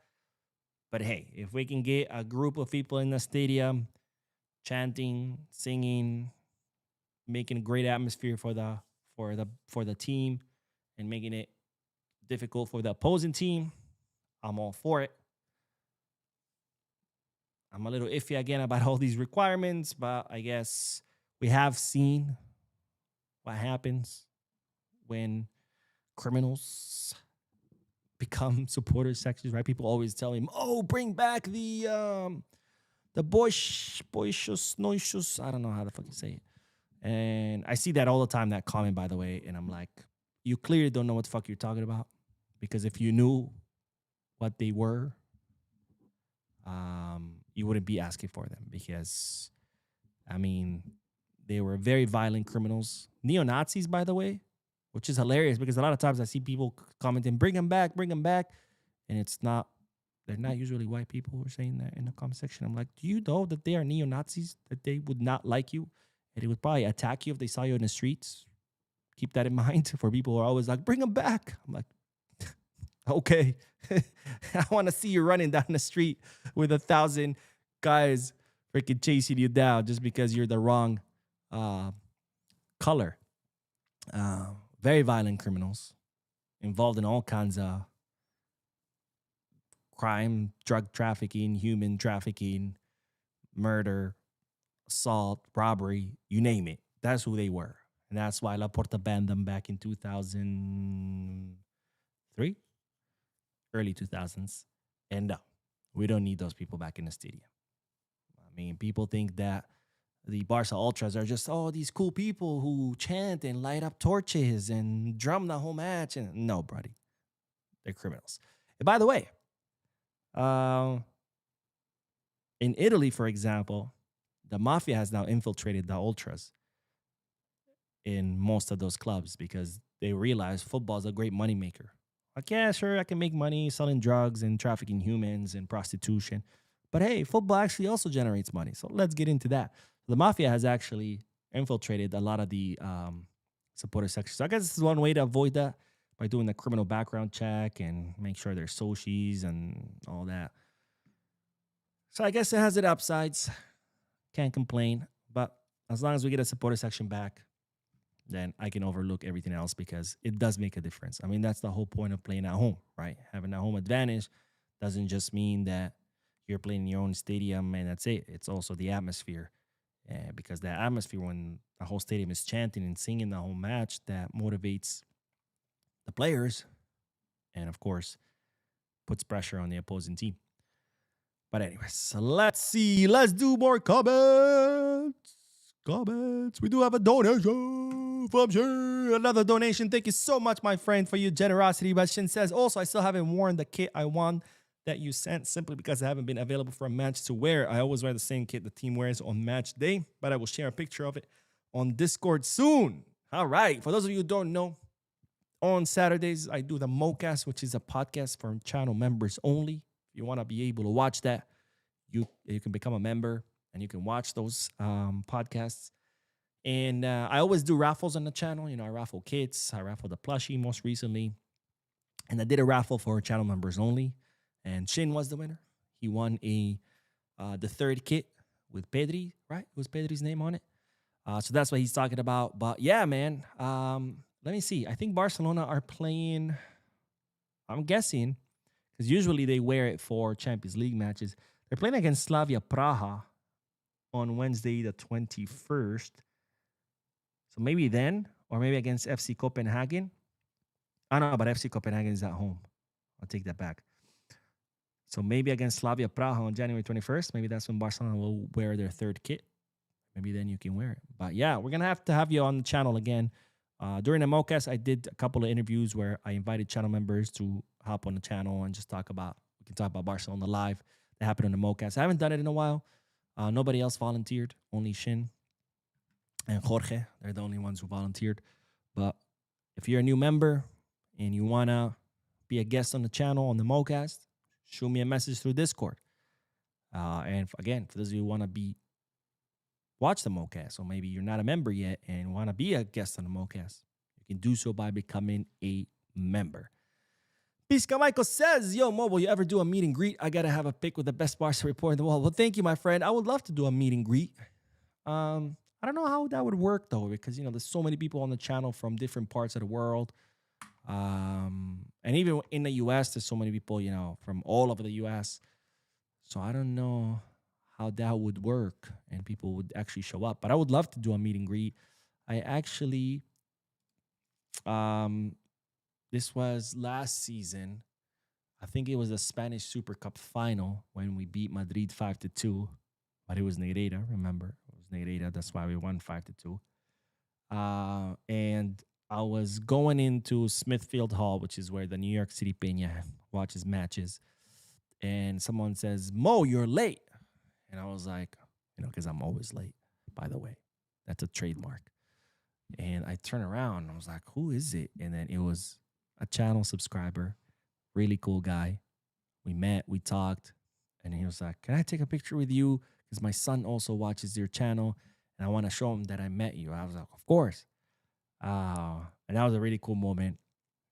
But hey, if we can get a group of people in the stadium chanting, singing, making a great atmosphere for the team and making it difficult for the opposing team, I'm all for it. I'm a little iffy again about all these requirements, but I guess we have seen what happens when criminals become supporter sections, right? People always tell him, "Oh, bring back the boishos, noishos." I don't know how the fuck you say it. And I see that all the time, that comment, by the way, and I'm like, you clearly don't know what the fuck you're talking about, because if you knew what they were, you wouldn't be asking for them, because, I mean, they were very violent criminals. Neo-Nazis, by the way, which is hilarious because a lot of times I see people commenting, bring them back. And they're not usually white people who are saying that in the comment section. I'm like, do you know that they are neo-Nazis, that they would not like you, and they would probably attack you if they saw you in the streets? Keep that in mind for people who are always like, bring them back. I'm like, okay. I want to see you running down the street with 1,000 guys freaking chasing you down just because you're the wrong color. Very violent criminals involved in all kinds of crime, drug trafficking, human trafficking, murder, assault, robbery, you name it. That's who they were. And that's why Laporta banned them back in 2003, early 2000s. And no, we don't need those people back in the stadium. I mean, people think that the Barca Ultras are just, these cool people who chant and light up torches and drum the whole match. And no, buddy, they're criminals. And by the way, in Italy, for example, the mafia has now infiltrated the Ultras in most of those clubs because they realize football is a great moneymaker. Like, yeah, sure, I can make money selling drugs and trafficking humans and prostitution. But hey, football actually also generates money. So let's get into that. The mafia has actually infiltrated a lot of the supporter sections. So I guess this is one way to avoid that. by doing the criminal background check and make sure they're socials and all that. So I guess it has its upsides. Can't complain. But as long as we get a supporter section back, then I can overlook everything else because it does make a difference. I mean, that's the whole point of playing at home, right? Having a home advantage doesn't just mean that you're playing in your own stadium and that's it. It's also the atmosphere. Because that atmosphere, when the whole stadium is chanting and singing the whole match, that motivates the players and, of course, puts pressure on the opposing team. But anyways, so let's see. Let's do more comments. We do have a donation from Shin. Another donation. Thank you so much, my friend, for your generosity. But Shin says, also, I still haven't worn the kit I won that you sent simply because I haven't been available for a match to wear. I always wear the same kit the team wears on match day, but I will share a picture of it on Discord soon. All right. For those of you who don't know, on Saturdays, I do the MoCast, which is a podcast for channel members only. If you want to be able to watch that, you can become a member and you can watch those podcasts. And I always do raffles on the channel. You know, I raffle kits. I raffle the plushie most recently. And I did a raffle for channel members only. And Shin was the winner. He won the third kit with Pedri, right? It was Pedri's name on it. So that's what he's talking about. But yeah, man, let me see. I think Barcelona are playing, I'm guessing, because usually they wear it for Champions League matches. They're playing against Slavia Praha on Wednesday, the 21st. So maybe then, or maybe against FC Copenhagen. I don't know, but FC Copenhagen is at home. I'll take that back. So maybe against Slavia Praha on January 21st. Maybe that's when Barcelona will wear their third kit. Maybe then you can wear it. But yeah, we're going to have you on the channel again. During the MoCast, I did a couple of interviews where I invited channel members to hop on the channel and just we can talk about Barcelona live. That happened on the MoCast. I haven't done it in a while. Nobody else volunteered, only Shin and Jorge. They're the only ones who volunteered. But if you're a new member and you want to be a guest on the channel on the MoCast, shoot me a message through Discord. And again, for those of you who want to watch the MoCast, or maybe you're not a member yet and want to be a guest on the MoCast, you can do so by becoming a member. Pisca Michael says, yo, Mo, will you ever do a meet and greet? I got to have a pick with the best Barca report in the world. Well, thank you, my friend. I would love to do a meet and greet. I don't know how that would work, though, because, you know, there's so many people on the channel from different parts of the world. And even in the U.S., there's so many people, you know, from all over the U.S. So I don't know how that would work and people would actually show up. But I would love to do a meet and greet. I actually, this was last season. I think it was the Spanish Super Cup final when we beat Madrid 5-2. But it was Negreira, remember? It was Negreira. That's why we won 5-2. And I was going into Smithfield Hall, which is where the New York City Peña watches matches. And someone says, Mo, you're late. And I was like, you know, because I'm always late, by the way. That's a trademark. And I turn around and I was like, who is it? And then it was a channel subscriber, really cool guy. We met, we talked, and he was like, can I take a picture with you? Because my son also watches your channel, and I want to show him that I met you. I was like, of course. And that was a really cool moment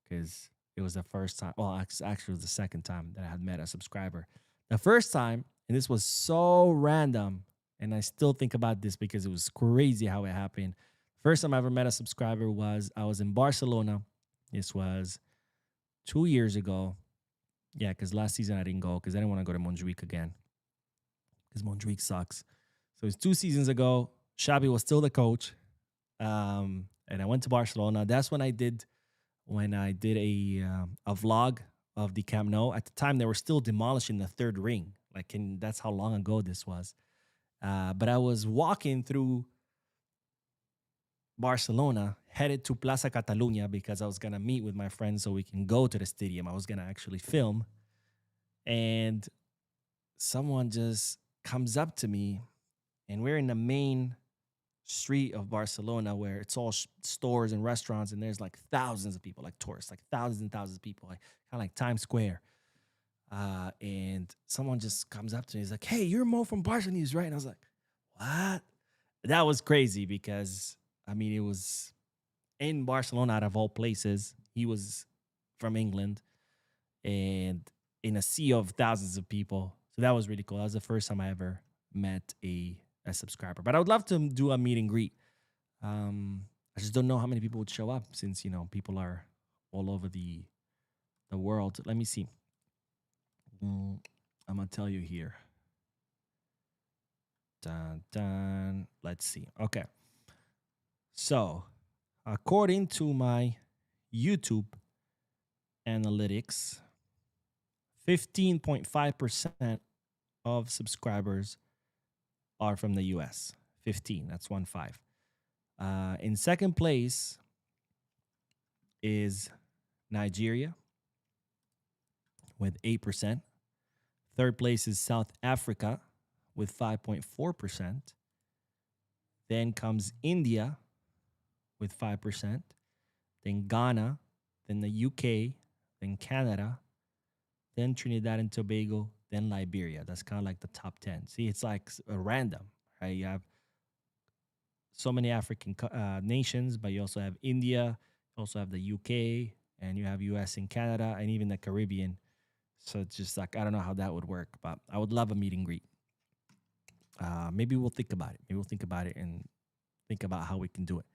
because it was the first time. Well, actually, it was the second time that I had met a subscriber. The first time, and this was so random, and I still think about this because it was crazy how it happened. First time I ever met a subscriber was I was in Barcelona. This was 2 years ago. Yeah, because last season I didn't go because I didn't want to go to Montjuic again because Montjuic sucks. So it was 2 seasons ago. Xavi was still the coach. And I went to Barcelona. That's when I did a vlog of the Camp Nou. At the time, they were still demolishing the third ring. That's how long ago this was. But I was walking through Barcelona, headed to Plaza Catalunya because I was going to meet with my friends so we can go to the stadium. I was going to actually film. And someone just comes up to me, and we're in the main street of Barcelona where it's all stores and restaurants, and there's like thousands of people, like tourists, like thousands and thousands of people, like kind of like Times Square. And someone just comes up to me. He's like, hey, you're Mo from Barca News, right? And I was like, what? That was crazy because, I mean, it was in Barcelona out of all places. He was from England, and in a sea of thousands of people. So that was really cool. That was the first time I ever met a subscriber. But I would love to do a meet and greet. I just don't know how many people would show up since, people are all over the world. Let me see. I'm going to tell you here. Dun, dun. Let's see. Okay. So, according to my YouTube analytics, 15.5% of subscribers are from the US. 15. That's 1.5. In second place is Nigeria with 8%. Third place is South Africa with 5.4%. Then comes India with 5%. Then Ghana, then the UK, then Canada, then Trinidad and Tobago, then Liberia. That's kind of like the top 10. See, it's like random, right? You have so many African nations, but you also have India, you also have the UK, and you have US and Canada, and even the Caribbean. So it's just like, I don't know how that would work, but I would love a meet and greet. Maybe we'll think about it. Maybe we'll think about it and think about how we can do it.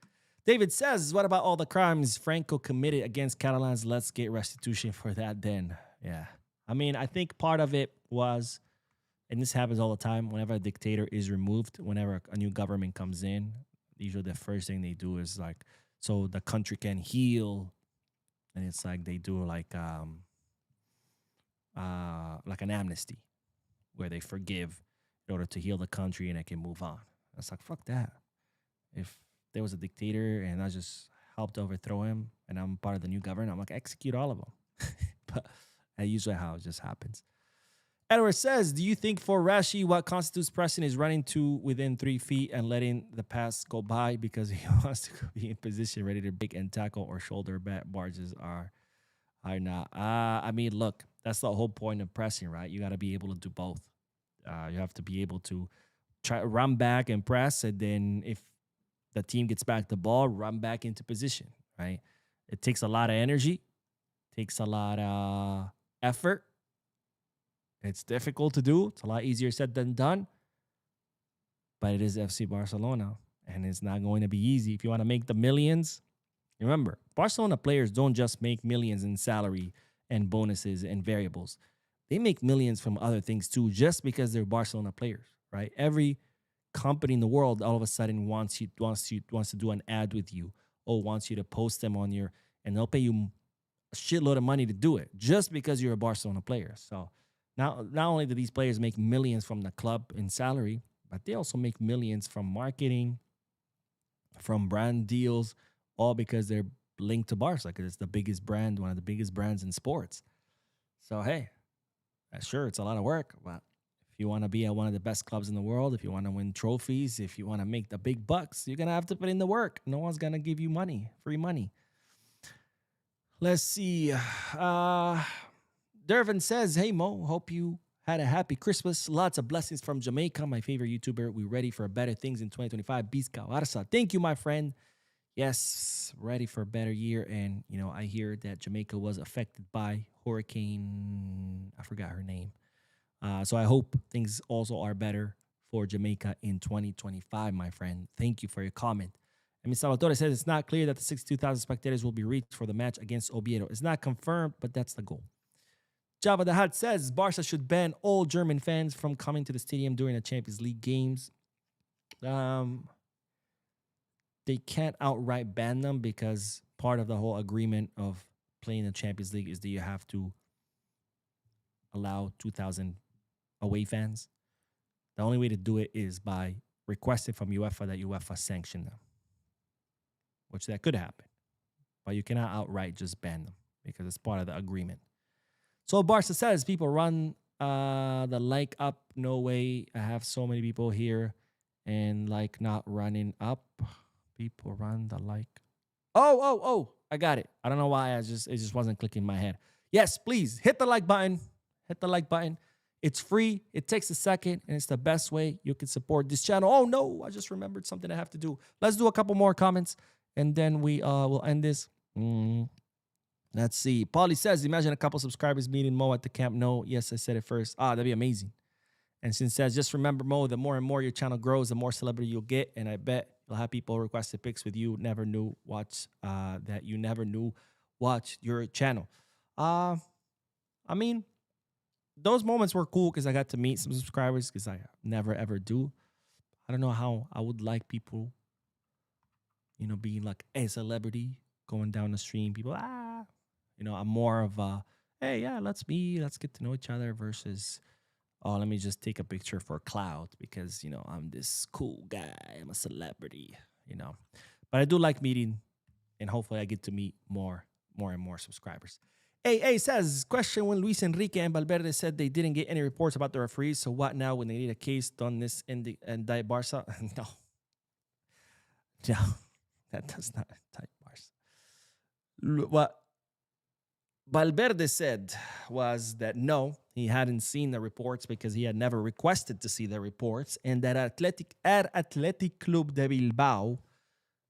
David says, what about all the crimes Franco committed against Catalans? Let's get restitution for that then. Yeah. I mean, I think part of it was, and this happens all the time, whenever a dictator is removed, whenever a new government comes in, usually the first thing they do is like, so the country can heal. And it's like they do like an amnesty where they forgive in order to heal the country and it can move on. It's like, fuck that. If there was a dictator and I just helped overthrow him and I'm part of the new government, I'm like, execute all of them. But that's usually how it just happens. Edward says, do you think for Rashi, what constitutes pressing is running to within 3 feet and letting the pass go by because he wants to be in position ready to break and tackle, or shoulder barges are not? I mean, look, that's the whole point of pressing, right? You got to be able to do both. You have to be able to try run back and press, and then if the team gets back the ball, run back into position, right? It takes a lot of energy, takes a lot of effort. It's difficult to do. It's a lot easier said than done. But it is FC Barcelona, and it's not going to be easy. If you want to make the millions, remember, Barcelona players don't just make millions in salary and bonuses and variables. They make millions from other things too, just because they're Barcelona players, right? Every company in the world all of a sudden wants to do an ad with you, or wants you to post them on your, and they'll pay you a shitload of money to do it just because you're a Barcelona player. So not only do these players make millions from the club in salary, but they also make millions from marketing, from brand deals, all because they're linked to Barca, because it's the biggest brand, one of the biggest brands in sports. So, hey, sure, it's a lot of work, but if you want to be at one of the best clubs in the world, if you want to win trophies, if you want to make the big bucks, you're going to have to put in the work. No one's going to give you money, free money. Let's see. Dervin says, hey, Mo, hope you had a happy Christmas. Lots of blessings from Jamaica, my favorite YouTuber. We're ready for better things in 2025. Bizka Barça. Thank you, my friend. Yes, ready for a better year. And, I hear that Jamaica was affected by Hurricane, I forgot her name. So I hope things also are better for Jamaica in 2025, my friend. Thank you for your comment. And Ms. Salvatore says, it's not clear that the 62,000 spectators will be reached for the match against Oviedo. It's not confirmed, but that's the goal. Java the Hat says Barca should ban all German fans from coming to the stadium during the Champions League games. They can't outright ban them because part of the whole agreement of playing the Champions League is that you have to allow 2,000 away fans. The only way to do it is by requesting from UEFA that UEFA sanction them, which that could happen. But you cannot outright just ban them because it's part of the agreement. So Barca says people run the like up. No way. I have so many people here and like not running up. People run the like. Oh, I got it. I don't know why it just wasn't clicking in my head. Yes, please hit the like button. Hit the like button. It's free. It takes a second, and it's the best way you can support this channel. Oh no, I just remembered something I have to do. Let's do a couple more comments, and then we will end this. Let's see. Paulie says, imagine a couple subscribers meeting Mo at the camp. No, yes, I said it first. That'd be amazing. And Sin says, just remember, Mo, the more and more your channel grows, the more celebrity you'll get. And I bet you'll have people requested pics with you never knew watch that you never knew watch your channel. I mean, those moments were cool because I got to meet some subscribers because I never ever do. I don't know how I would like people, being like a celebrity going down the stream. People, I'm more of a, hey, yeah, let's get to know each other versus, oh, let me just take a picture for clout because, I'm this cool guy. I'm a celebrity, But I do like meeting, and hopefully I get to meet more and more subscribers. AA says, question when Luis Enrique and Valverde said they didn't get any reports about the referees, so what now when they need a case done this indict Barca? No, that does not indict Barca. What Valverde said was that no, he hadn't seen the reports because he had never requested to see the reports, and that Athletic Club de Bilbao,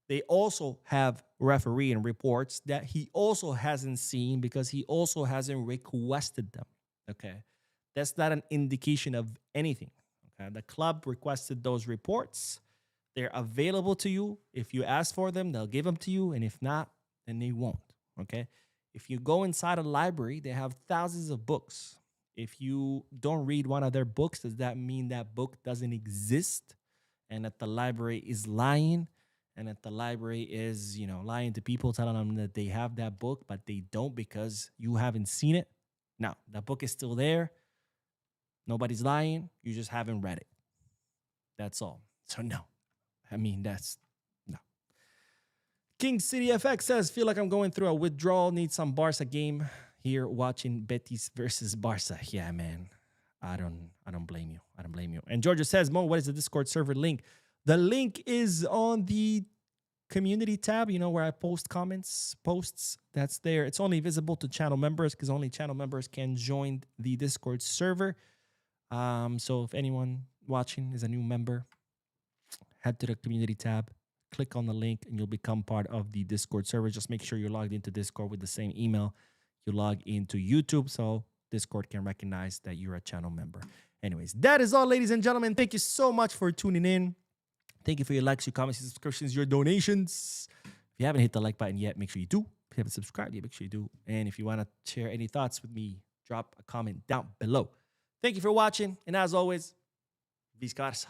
they also have refereeing reports that he also hasn't seen because he also hasn't requested them. Okay. That's not an indication of anything. Okay. The club requested those reports. They're available to you. If you ask for them, they'll give them to you. And if not, then they won't. Okay. If you go inside a library, they have thousands of books. If you don't read one of their books, does that mean that book doesn't exist and that the library is lying? And that the library is, lying to people, telling them that they have that book, but they don't because you haven't seen it? No, that book is still there. Nobody's lying. You just haven't read it. That's all. So no. That's no. King City FX says, feel like I'm going through a withdrawal. Need some Barca game here watching Betis versus Barca. Yeah, man. I don't blame you. I don't blame you. And Georgia says, Mo, what is the Discord server link? The link is on the community tab, where I post posts. That's there. It's only visible to channel members because only channel members can join the Discord server. So if anyone watching is a new member, head to the community tab, click on the link, and you'll become part of the Discord server. Just make sure you're logged into Discord with the same email you log into YouTube so Discord can recognize that you're a channel member. Anyways, that is all, ladies and gentlemen. Thank you so much for tuning in. Thank you for your likes, your comments, your subscriptions, your donations. If you haven't hit the like button yet, make sure you do. If you haven't subscribed yet, make sure you do. And if you want to share any thoughts with me, drop a comment down below. Thank you for watching. And as always, Viscarsa.